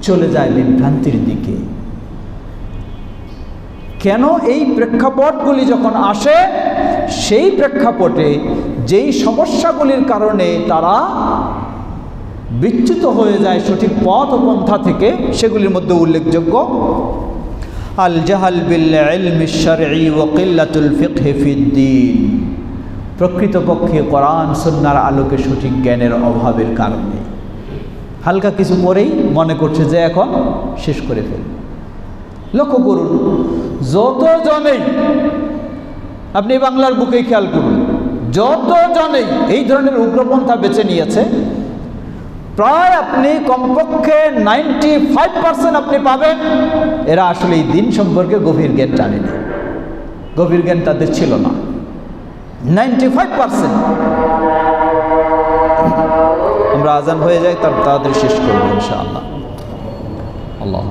চলে যায় বিভ্রান্তির দিকে। কেন? এই প্রেক্ষাপটগুলি যখন আসে, সেই প্রেক্ষাপটে যেই সমস্যাগুলির কারণে তারা বিচ্যুত হয়ে যায় সঠিক পথ ও পন্থা থেকে, সেগুলির মধ্যে উল্লেখযোগ্য আল জাহাল বিল ইলমি শারঈ ওয়া কিল্লাতুল ফিকহ ফিদ্দীন। প্রকৃতপক্ষে কোরআন সুন্নাহর আলোকে সঠিক জ্ঞানের অভাবের কারণে হালকা কিছু পরেই মনে করছে যে এখন শেষ করে ফেলবে। লক্ষ্য করুন, যতজনেই, আপনি বাংলার বুকেই খেয়াল করুন, যতজনেই এই ধরনের উগ্রপন্থা বেছে নিয়েছে, প্রায় আপনি কমপক্ষে 95% আপনি পাবেন এরা আসলে এই দিন সম্পর্কে গভীর জ্ঞান জানেনি, গভীর জ্ঞান তাদের ছিল না। 95%। আমরা আজান হয়ে যাই, তার তাড়াতাড়ি শেষ করবো ইনশাআল্লাহ। আল্লাহ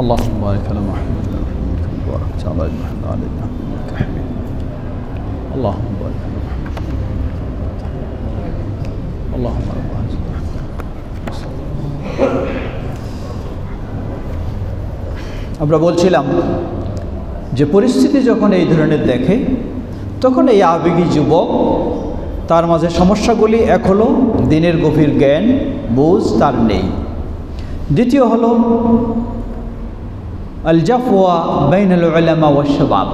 اللهم بارك على محمد وبارك على محمد وعلى آل محمد إنك حميد اللهم بارك على محمد اللهم رب আমরা বলছিলাম যে পরিস্থিতি যখন এই ধরনের দেখে তখন এই আবেগী যুবক তার মাঝে সমস্যাগুলি এক হলো দিনের গভীর জ্ঞান বুঝ তার নেই, দ্বিতীয় হলো আল জাফওয়া বাইনাল উলামা ওয়াশ শাবাব,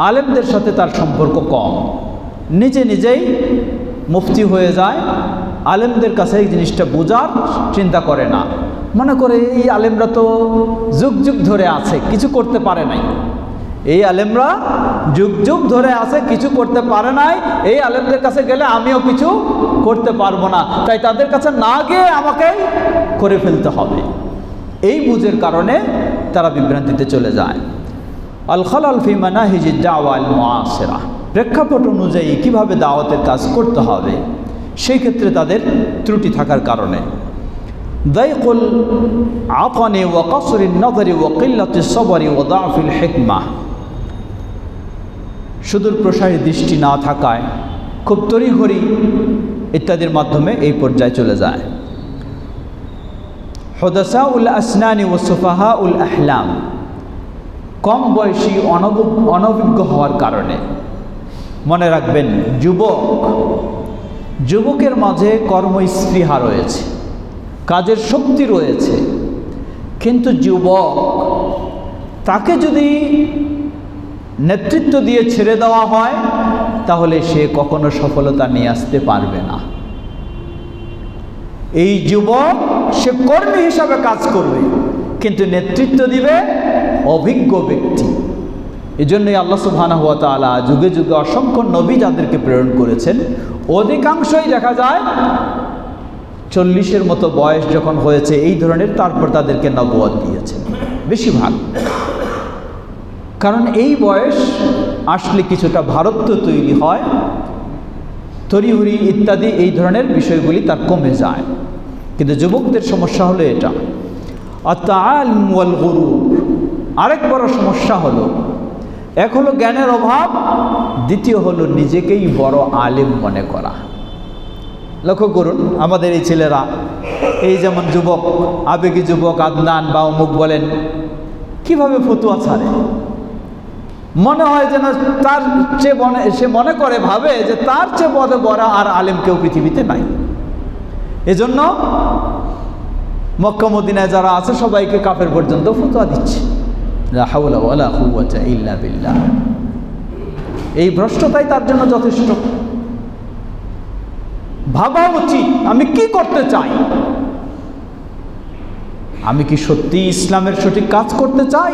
আলেমদের সাথে তার সম্পর্ক কম, নিজে নিজেই মুফতি হয়ে যায়, আলেমদের কাছে এই জিনিসটা বোঝার চিন্তা করে না, মনে করে এই আলেমরা তো যুগ যুগ ধরে আছে কিছু করতে পারে নাই, এই আলেমরা যুগ যুগ ধরে আছে কিছু করতে পারে নাই, এই আলেমদের কাছে গেলে আমিও কিছু করতে পারবো না, তাই তাদের কাছে না গিয়ে আমাকেই করে ফেলতে হবে। এই বুঝের কারণে তারা বিভ্রান্তিতে চলে যায়। আল খালাল ফি মানাহিজ দাওয়া আল মুআসিরা, প্রেক্ষাপট অনুযায়ী কীভাবে দাওয়াতের কাজ করতে হবে সেই ক্ষেত্রে তাদের ত্রুটি থাকার কারণে দাইকুল আফানি ওয়া কাসরিন নজরি ওয়া কিল্লাতিস সবরি ওয়া দাফিল হিকমা, সুদূর প্রসারী দৃষ্টি না থাকায় খুব তড়িঘড়ি ইত্যাদির মাধ্যমে এই পর্যায়ে চলে যায়। হুদাসাউল আসনানি ওয়া সুফাহাউল আহলাম, কম বয়সী অনভিজ্ঞ হওয়ার কারণে। মনে রাখবেন যুবকের মাঝে কর্মস্পৃহা রয়েছে, কাজের শক্তি রয়েছে, কিন্তু যুবক তাকে যদি নেতৃত্ব দিয়ে ছেড়ে দেওয়া হয় তাহলে সে কখনো সফলতা নিয়ে আসতে পারবে না। এই যুবক সে কর্মী হিসাবে কাজ করবে কিন্তু নেতৃত্ব দিবে অভিজ্ঞ ব্যক্তি। এই জন্যই আল্লাহ সুবহানাহু ওয়া তাআলা যুগে যুগে অসংখ্য নবী যাদেরকে প্রেরণ করেছেন অধিকাংশই দেখা যায় 40-এর মতো বয়স যখন হয়েছে এই ধরনের, তারপর তাদেরকে নবুয়ত দিয়েছেন বেশিরভাগ। কারণ এই বয়স আসলে কিছুটা ভারত্ব তৈরি হয়, তড়িঘড়ি ইত্যাদি এই ধরনের বিষয়গুলি তার কমে যায়। কিন্তু যুবকদের সমস্যা হলো এটা আত-তাআল্লুম ওয়াল গুরুর। আরেক বড় সমস্যা হলো, এক হলো জ্ঞানের অভাব, দ্বিতীয় হলো নিজেকেই বড় আলেম মনে করা। লক্ষ্য করুন আমাদের এই ছেলেরা, এই যেমন যুবক, আবেগী যুবক আদনান বা অমুক বলেন, কিভাবে ফতুয়া ছাড়ে, মনে হয় যেন তার চেয়ে সে মনে করে ভাবে যে তার চেয়ে বড় আর আলেম কেউ পৃথিবীতে নাই। এজন্য মক্কা মদিনায় যারা আছে সবাইকে কাফের পর্যন্ত ফতোয়া দিচ্ছে, লা হাওলা ওয়ালা কুওয়াতা ইল্লা বিল্লাহ। এই ভ্রষ্টতাই তার জন্য যথেষ্ট। ভাবা উচিত আমি কি করতে চাই, আমি কি সত্যি ইসলামের সঠিক কাজ করতে চাই,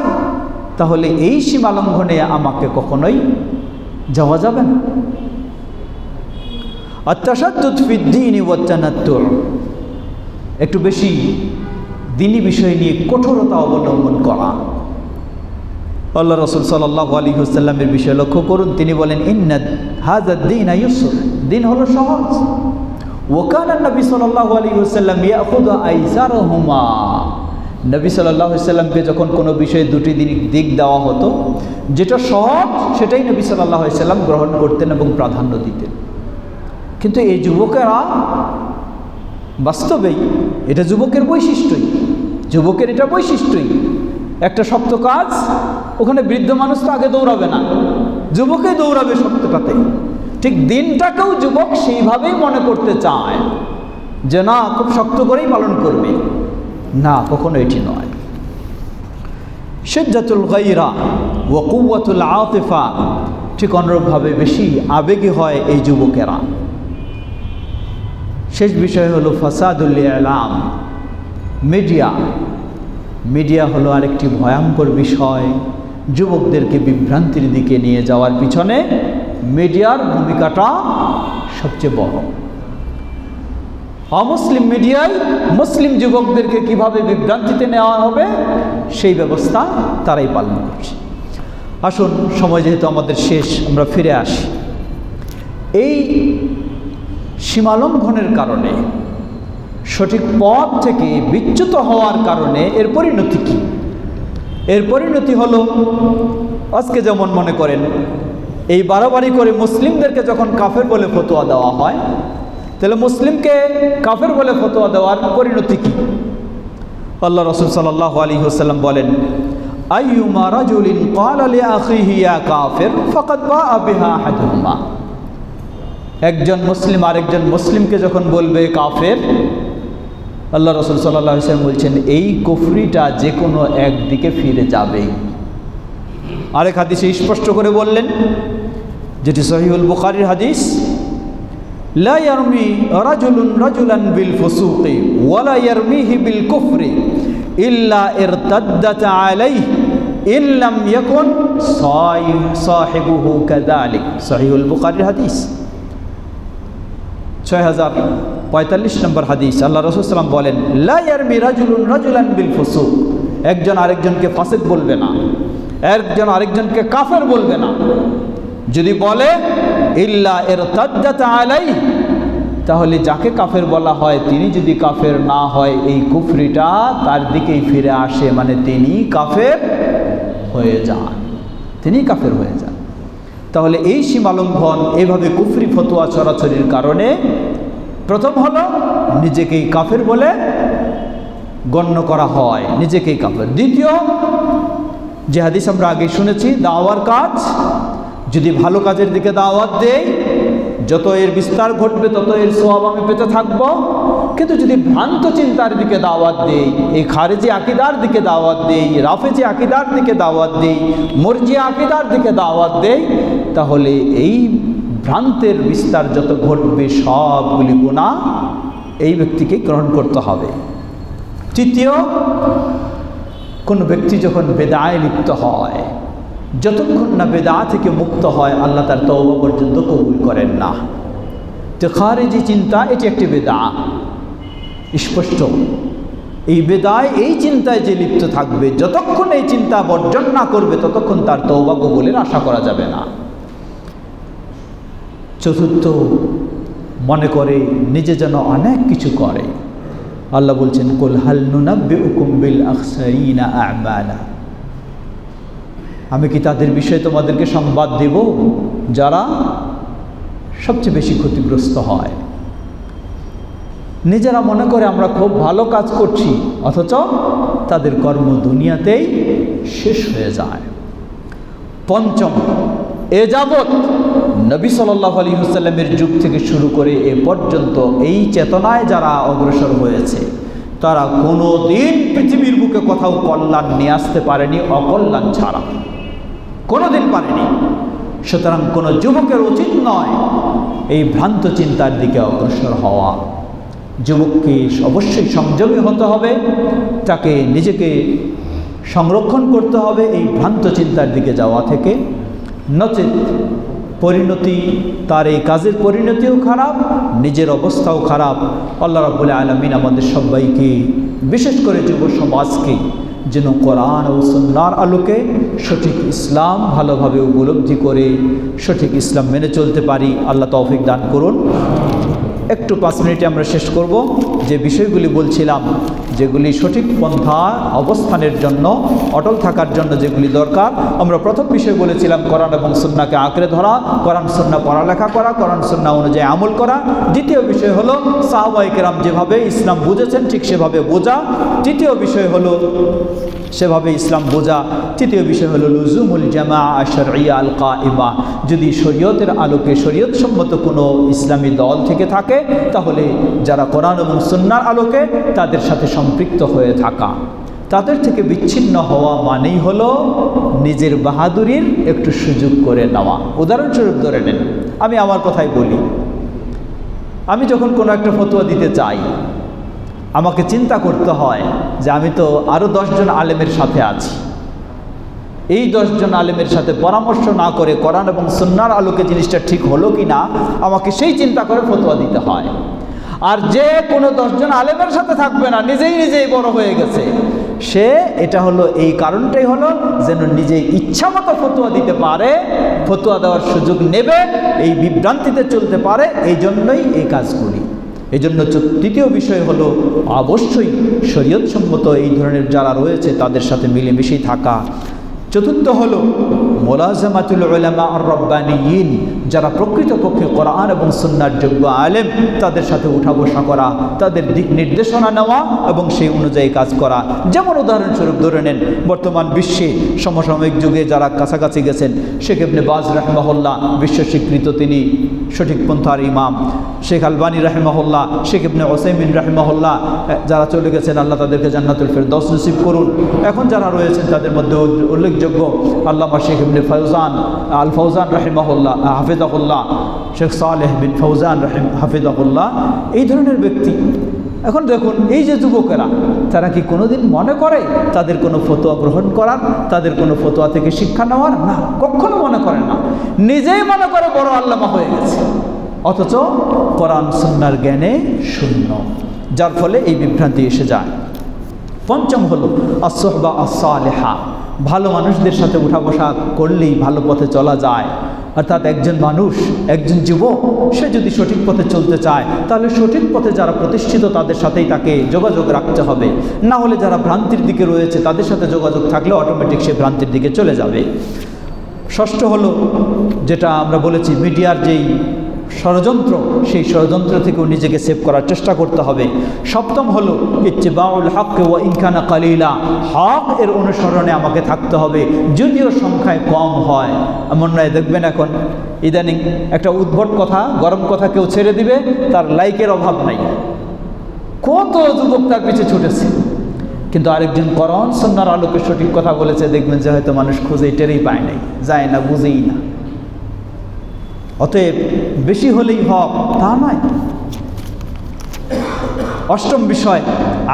তাহলে এই সীমা লঙ্ঘনে আমাকে কখনোই যাওয়া যাবে না। আত-তাশাদ্দুদ ফিদ-দীন ওয়া তানাত্তু', একটু বেশি দ্বীনি বিষয় নিয়ে কঠোরতা অবলম্বন করা। আল্লাহ রাসূল সাল্লাল্লাহু আলাইহি ওয়াসাল্লামের বিষয় লক্ষ্য করুন, তিনি বলেন ইন্না হাযা-দ্বীনা ইউসর, দিন হলো সহজ। ওয়া কানা নবী সাল্লাল্লাহু আলাইহি ওয়াসাল্লাম ইয়াখুযু আইসারহুমা, নবী সাল্লাল্লাহু আলাইহি সাল্লামকে যখন কোনো বিষয়ে দুটি দিক দেওয়া হতো, যেটা সহজ সেটাই নবী সাল্লাল্লাহু আলাইহি সাল্লাম গ্রহণ করতেন এবং প্রাধান্য দিতেন। কিন্তু এই যুবকেরা বাস্তবেই এটা যুবকের বৈশিষ্ট্যই, যুবকের এটা বৈশিষ্ট্যই। একটা শক্ত কাজ, ওখানে বৃদ্ধ মানুষ তো আগে দৌড়াবে না, যুবকেই দৌড়াবে শক্তটাতে। ঠিক দিনটাকেও যুবক সেইভাবেই মনে করতে চায় যে না, খুব শক্ত করেই পালন করবে। না, কখনো এটি নয়। শিদ্দাতুল গায়রা ওয়া কুওয়াতুল আতিফা, ঠিক অনুরূপভাবে বেশি আবেগী হয় এই যুবকেরা। শেষ বিষয় হলো ফাসাদুল ইলাম, মিডিয়া হলো আরেকটি ভয়ঙ্কর বিষয়। যুবকদেরকে বিভ্রান্তির দিকে নিয়ে যাওয়ার পিছনে মিডিয়ার ভূমিকাটা সবচেয়ে বড়। অমুসলিম মিডিয়ায় মুসলিম যুবকদেরকে কিভাবে বিভ্রান্তিতে নেওয়া হবে সেই ব্যবস্থা তারাই পালন করছে। আসুন, সময় যেহেতু আমাদের শেষ, আমরা ফিরে আসি। এই সীমালঙ্ঘনের কারণে, সঠিক পথ থেকে বিচ্যুত হওয়ার কারণে এর পরিণতি কী? এর পরিণতি হলো, আজকে যেমন মনে করেন এই বাড়াবাড়ি করে মুসলিমদেরকে যখন কাফের বলে ফতোয়া দেওয়া হয়, তাহলে মুসলিমকে কাফের বলে ফতোয়া দেওয়ার পরিণতি কী? আল্লাহ রাসূল সাল্লাল্লাহু আলাইহি ওয়াসাল্লাম বলেন, আইয়ুমা রাজুলিন ক্বালা লিআখিহি ইয়া কাফির ফাকাদ বাআ বিহা আহাদুহুমা। একজন মুসলিম আরেকজন মুসলিমকে যখন বলবে কাফের, আল্লাহ রাসূল সাল্লাল্লাহু আলাইহি ওয়াসাল্লাম বলছেন এই কুফরিটা যে কোনো একদিকে ফিরে যাবে। আরেক হাদিসে স্পষ্ট করে বললেন, যেটি সহিহুল বুখারীর হাদিস, লা ইয়ারমি রাজুলুন রাজুলান বিল ফুসুকি ওয়া লা ইয়ারমিহি বিল কুফরি ইল্লা ইরতাদ্দাত আলাইহি ইন লাম ইয়াকুন সাহিবুহু কাযালিক। সহিহুল বুখারীর হাদিস 6045 নম্বর হাদিস। আল্লাহ রাসূল সাল্লাল্লাহু আলাইহি ওয়াসাল্লাম বলেন, লা ইয়ারমি রাজুলুন রাজুলান বিল ফুসুক, একজন আরেকজনকে ফাসিক বলবে না, একজন আরেকজনকে কাফের বলবে না। যদি বলে ইল্লা ইরতাদ্দাত আলাইহি, তাহলে যাকে কাফের বলা হয় তিনি যদি কাফের না হয়, এই কুফরিটা তার দিকেই ফিরে আসে, মানে তিনি কাফের হয়ে যান, তিনি কাফের হয়ে যান। তাহলে এই সীমালঙ্ঘন, এইভাবে কুফরি ফতোয়া ছড়াছড়ির কারণে প্রথম হলো নিজেকেই কাফের বলে গণ্য করা হয়, নিজেকেই কাফের। দ্বিতীয়, যে হাদিস আমরা আগে শুনেছি, দাওয়ার কাজ, যদি ভালো কাজের দিকে দাওয়াত দেই, যত এর বিস্তার ঘটবে তত এর সওয়াব আমি পেতে থাকবো। কিন্তু যদি ভ্রান্ত চিন্তার দিকে দাওয়াত দেই, এই খারেজি আকিদার দিকে দাওয়াত দেই, রাফেজি আকিদার দিকে দাওয়াত দেই, মুরজিয়া আকিদার দিকে দাওয়াত দেই, তাহলে এই ভ্রান্তের বিস্তার যত ঘটবে সবগুলি গুনাহ এই ব্যক্তিকে গ্রহণ করতে হবে। তৃতীয়, কোনো ব্যক্তি যখন বেদায় লিপ্ত হয়, যতক্ষণ না বেদা থেকে মুক্ত হয় আল্লাহ তার তওবা পর্যন্ত কবুল করেন না। তো খারেজি চিন্তা এটি একটি বেদা, স্পষ্ট। এই বেদায়, এই চিন্তায় যে লিপ্ত থাকবে, যতক্ষণ এই চিন্তা বর্জন না করবে ততক্ষণ তার তওবা কবুলের আশা করা যাবে না। চতুর্থ, মনে করে নিজে যেন অনেক কিছু করে। আল্লাহ বলছেন, কুল হাল নুনাব্বিউকুম বিল আখসারিনা আ'মালা, আমি কি তাদের বিষয়ে তোমাদেরকে সংবাদ দেব যারা সবচেয়ে বেশি ক্ষতিগ্রস্ত হয়। নিজেরা মনে করে আমরা খুব ভালো কাজ করছি, অথচ তাদের কর্ম দুনিয়াতেই শেষ হয়ে যায়। পঞ্চম, এ যাবৎ নবী সাল্লাল্লাহু আলাইহি ওয়াসাল্লামের যুগ থেকে শুরু করে এ পর্যন্ত এই চেতনায় যারা অগ্রসর হয়েছে, তারা কোনো দিন পৃথিবীর বুকে কোথাও কল্যাণ নিয়ে আসতে পারেনি অকল্যাণ ছাড়া, কোনো দিন পারেনি। সুতরাং কোনো যুবকের উচিত নয় এই ভ্রান্ত চিন্তার দিকে অগ্রসর হওয়া। যুবককে অবশ্যই সংযমী হতে হবে, তাকে নিজেকে সংরক্ষণ করতে হবে এই ভ্রান্ত চিন্তার দিকে যাওয়া থেকে, নচেত পরিণতি, তার এই কাজের পরিণতিও খারাপ, নিজের অবস্থাও খারাপ। আল্লাহ রাব্বুল আলামিন আমাদের সবাইকে, বিশেষ করে যুব সমাজকে, যেন কোরআন ও সুন্নাহর আলোকে সঠিক ইসলাম ভালোভাবে উপলব্ধি করে সঠিক ইসলাম মেনে চলতে পারি, আল্লাহ তৌফিক দান করুন। একটু 5 মিনিটে আমরা শেষ করব। যে বিষয়গুলি বলছিলাম, যেগুলি সঠিক পন্থা অবস্থানের জন্য, অটল থাকার জন্য যেগুলি দরকার, আমরা প্রথম বিষয় বলেছিলাম কোরআন এবং সুন্নাহকে আঁকড়ে ধরা, কোরআন সুন্নাহ পড়ালেখা করা, কোরআন সুন্নাহ অনুযায়ী আমল করা। দ্বিতীয় বিষয় হলো সাহাবায়ে কেরাম যেভাবে ইসলাম বুঝেছেন ঠিক সেভাবে বোঝা। তৃতীয় বিষয় হলো সেভাবে ইসলাম বোঝা। তৃতীয় বিষয় হলো লুজুমুল জামাআ আশ-শারঈয়া আল কাইমা, যদি শরীয়তের আলোকে শরীয়ত সম্মত কোনো ইসলামী দল থেকে থাকে তাহলে যারা কোরআন এবং সুন্নাহর আলোকে তাদের সাথে সম্পৃক্ত হয়ে থাকা। তাদের থেকে বিচ্ছিন্ন হওয়া মানেই হলো নিজের বাহাদুরির একটু সুযোগ করে নেওয়া। উদাহরণস্বরূপ ধরে নেন, আমি আমার কথাই বলি, আমি যখন কোনো একটা ফতোয়া দিতে চাই আমাকে চিন্তা করতে হয় যে আমি তো আরও 10 জন আলেমের সাথে আছি, এই 10 জন আলেমের সাথে পরামর্শ না করে কোরআন এবং সুন্নাহর আলোকে জিনিসটা ঠিক হলো কি না আমাকে সেই চিন্তা করে ফতোয়া দিতে হয়। আর যে কোনো 10 জন আলেমের সাথে থাকবে না, নিজেই বড় হয়ে গেছে, সে এটা হলো এই কারণটাই হলো যেন নিজেই ইচ্ছা মতো ফতোয়া দিতে পারে, ফতোয়া দেওয়ার সুযোগ নেবে, এই বিভ্রান্তিতে চলতে পারে, এই জন্যই এই কাজ করি। এই জন্য তৃতীয় বিষয় হলো অবশ্যই শরীয়ত সম্মত এই ধরনের যারা রয়েছে তাদের সাথে মিলেমিশেই থাকা। চতুর্থ হলো মুলাজামাতুল উলামা আর রব্বানিয়িন, যারা প্রকৃতপক্ষে কোরআন এবং সুন্নাহর যোগ্য আলেম তাদের সাথে উঠা বসা করা, তাদের দিক নির্দেশনা নেওয়া এবং সেই অনুযায়ী কাজ করা। যেমন উদাহরণস্বরূপ ধরে নেন, বর্তমান বিশ্বে সমসাময়িক যুগে যারা কাছাকাছি গেছেন, শেখ ইবনে বাজ রাহিমাহুল্লাহ বিশ্ব স্বীকৃত তিনি সঠিক পন্থার ইমাম, শেখ আলবানী রাহিমাহুল্লাহ, শেখ ইবনে উসাইমিন রাহিমাহুল্লাহ, যারা চলে গেছেন আল্লাহ তাদেরকে জান্নাতুল ফেরদৌস নসিব করুন। এখন যারা রয়েছেন তাদের মধ্যে উল্লেখযোগ্য আল্লামা শেখ ইবনে ফৌজান আল ফৌজান রাহিমাহুল্লাহ হাফিজাহুল্লাহ, শেখ সালেহ বিন ফৌজান হাফিজাহুল্লাহ, এই ধরনের ব্যক্তি। এখন দেখুন, এই যে যুবকেরা, তারা কি কোনোদিন মনে করে তাদের কোনো ফতোয়া গ্রহণ করার, তাদের কোনো ফতোয়া থেকে শিক্ষা নেওয়ার? না, কখনো মনে করে না। নিজেই মনে করে বড় আল্লামা হয়ে গেছে, অথচ কোরআন সুন্নাহর জ্ঞানে শূন্য, যার ফলে এই বিভ্রান্তি এসে যায়। পঞ্চম হলো আস-সুহবা আস-সালিহা, ভালো মানুষদের সাথে উঠা বসা করলেই ভালো পথে চলা যায়। অর্থাৎ একজন মানুষ, একজন যুবক, সে যদি সঠিক পথে চলতে চায় তাহলে সঠিক পথে যারা প্রতিষ্ঠিত তাদের সাথেই তাকে যোগাযোগ রাখতে হবে। না হলে যারা ভ্রান্তির দিকে রয়েছে তাদের সাথে যোগাযোগ থাকলে অটোমেটিক সে ভ্রান্তির দিকে চলে যাবে। ষষ্ঠ হলো যেটা আমরা বলেছি মিডিয়ার যেই ষড়যন্ত্র, সেই ষড়যন্ত্র থেকেও নিজেকে সেভ করার চেষ্টা করতে হবে। সপ্তম হলো ইত্তিবাউল হক ওয়া ইন কানা কালিলা, হক এর অনুসরণে আমাকে থাকতে হবে যদিও সংখ্যায় কম হয়। এমন নয়, দেখবেন এখন ইদানিং একটা উদ্ভট কথা, গরম কথা কেউ ছেড়ে দিবে, তার লাইকের অভাব নাই, কত যুবক তার পিছে ছুটেছে। কিন্তু আরেকজন কোরআন সুন্নাহর আলোকে সঠিক কথা বলেছে, দেখবেন যে হয়তো মানুষ খুঁজেই টেরেই পায় নাই, যায় না, বুঝেই না। অতএব বেশি হলেই হক তা নয়। অষ্টম বিষয়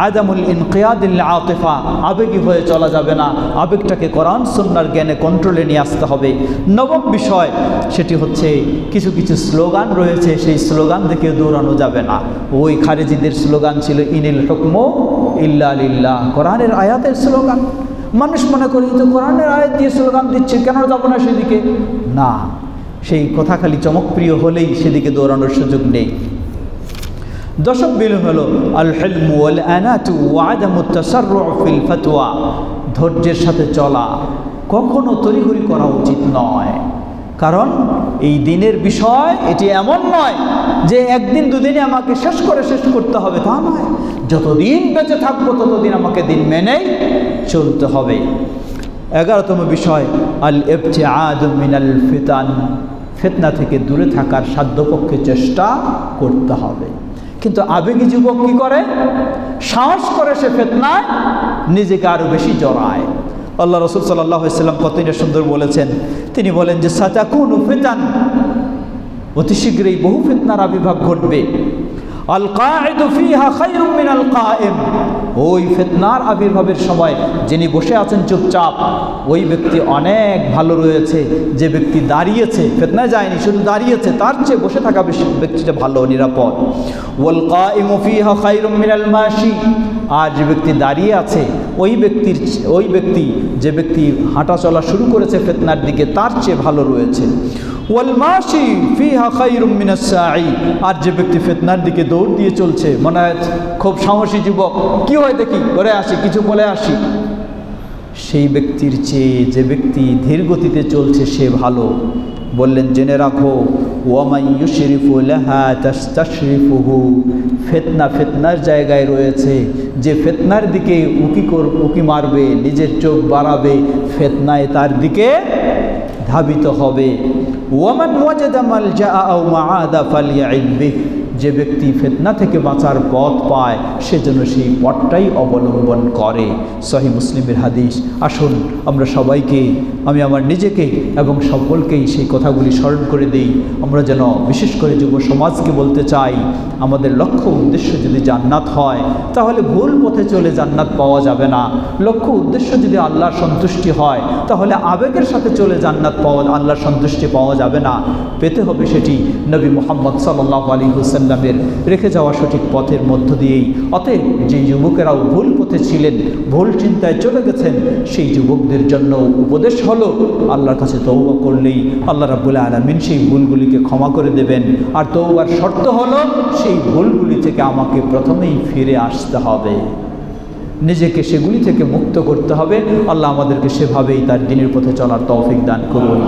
আদামুল ইনকিয়াদিল আতিফা, আবেগী হয়ে চলা যাবে না, আবেগটাকে কোরআন সুন্নাহর জ্ঞানে কন্ট্রোলে নিয়ে আসতে হবে। নবম বিষয় সেটি হচ্ছে কিছু কিছু স্লোগান রয়েছে, সেই স্লোগান দেখে দৌড়ানো যাবে না। ওই খারেজিদের স্লোগান ছিল ইনিল হুকমু ইল্লা লিল্লাহ, কোরআনের আয়াতের স্লোগান। মানুষ মনে করি তো কোরআনের আয়াত দিয়ে স্লোগান দিচ্ছে, কেন যাব না সেদিকে? না, সেই কথা খালি চমকপ্রিয় হলেই সেদিকে দৌড়ানোর সুযোগ নেই। দশম বিল হলো আল হিলমু ওয়াল আনাতু ওয়া আদামুত তাসাররু ফিল ফাতওয়া, ধৈর্যের সাথে চলা, কখনো তড়িঘড়ি করা উচিত নয়। কারণ এই দিনের বিষয় এটি এমন নয় যে একদিন দুদিনে আমাকে শেষ করতে হবে, তা নয়। যতদিন বেঁচে থাকবো ততদিন আমাকে দিন মেনেই চলতে হবে। 11তম বিষয় আল ইবতিআদ মিনাল ফিতান, ফিতনা থেকে দূরে থাকার সাধ্যপক্ষে চেষ্টা করতে হবে। কিন্তু আবেগী যুবক কি করে? সাহস করে সে ফিতনায় নিজেকে আরো বেশি জড়ায়। আল্লাহ রাসূল সাল্লাল্লাহু আলাইহি ওয়াসাল্লাম কতই সুন্দর বলেছেন, তিনি বলেন যে সাতাকুনু ফিতান, অতি শীঘ্রই বহু ফিতনার আবির্ভাব ঘটবে। আল কাঈদু ফিহা খায়রুম মিনাল কায়েম, ওই ফিতনার আবির্ভাবের সময় যিনি বসে আছেন চুপচাপ, ওই ব্যক্তি অনেক ভালো রয়েছে যে ব্যক্তি দাঁড়িয়েছে, ফিতনায় যায়নি, শুধু দাঁড়িয়েছে, তার চেয়ে বসে থাকা ব্যক্তিটা ভালো, নিরাপদ। ওয়াল কাইমু ফিহা খায়রুম মিনাল মাশি, আর যে ব্যক্তি দাঁড়িয়ে আছে ওই ব্যক্তি যে ব্যক্তি হাঁটা চলা শুরু করেছে ফিতনার দিকে, তার চেয়ে ভালো রয়েছে। ওয়াল মাশি ফিহা খায়রুম মিনাস সাঈ, আর যে ব্যক্তি ফিতনার দিকে দৌড় দিয়ে চলছে, মনে হয় খুব সাহসী যুবক, কি হয় দেখি করে আসি, কিছু বলে আসি, সেই ব্যক্তির চেয়ে যে ব্যক্তি ধীর গতিতে চলছে সে ভালো। বললেন জেনে রাখো, ওয়ামাই ইউশরিফু লাহা তাশরিফুহু, ফিতনা ফিতনার জায়গায় রয়েছে, যে ফিতনার দিকে উকি মারবে, নিজের চোখ বাড়াবে, ফিতনায় তার দিকে ধাবিত হবে। ওয়ামান ওয়াজাদা মালজা আও মাআদা ফালইআদ বিহি, যে ব্যক্তি ফিতনা থেকে বাঁচার পথ পায় সে যেন সেই পথটাই অবলম্বন করে। সহিহ মুসলিমের হাদিস। আসুন আমরা সবাইকে, আমি আমার নিজেকে এবং সকলকেই সেই কথাগুলি স্মরণ করে দিই। আমরা যেন বিশেষ করে যুব সমাজকে বলতে চাই, আমাদের লক্ষ্য উদ্দেশ্য যদি জান্নাত হয় তাহলে ভুল পথে চলে জান্নাত পাওয়া যাবে না। লক্ষ্য উদ্দেশ্য যদি আল্লাহর সন্তুষ্টি হয় তাহলে আবেগের সাথে চলে জান্নাত পাওয়া, আল্লাহর সন্তুষ্টি পাওয়া যাবে না। পেতে হবে সেটি নবী মুহাম্মদ সাল্লাল্লাহু আলাইহি ওয়াসাল্লামের রেখে যাওয়া সঠিক পথের মধ্য দিয়েই। অতএব যে যুবকেরাও ভুল পথে ছিলেন, ভুল চিন্তায় চলে গেছেন, সেই যুবকদের জন্য উপদেশ হলো আল্লাহর কাছে তওবা করলেই আল্লাহ রাব্বুল আলামিন সেই ভুলগুলিকে ক্ষমা করে দেবেন। আর তওবার শর্ত হলো সেই ভুলগুলি থেকে আমাকে প্রথমেই ফিরে আসতে হবে, নিজেকে সেগুলি থেকে মুক্ত করতে হবে। আল্লাহ আমাদেরকে সেভাবেই তার দ্বীনের পথে চলার তৌফিক দান করুন।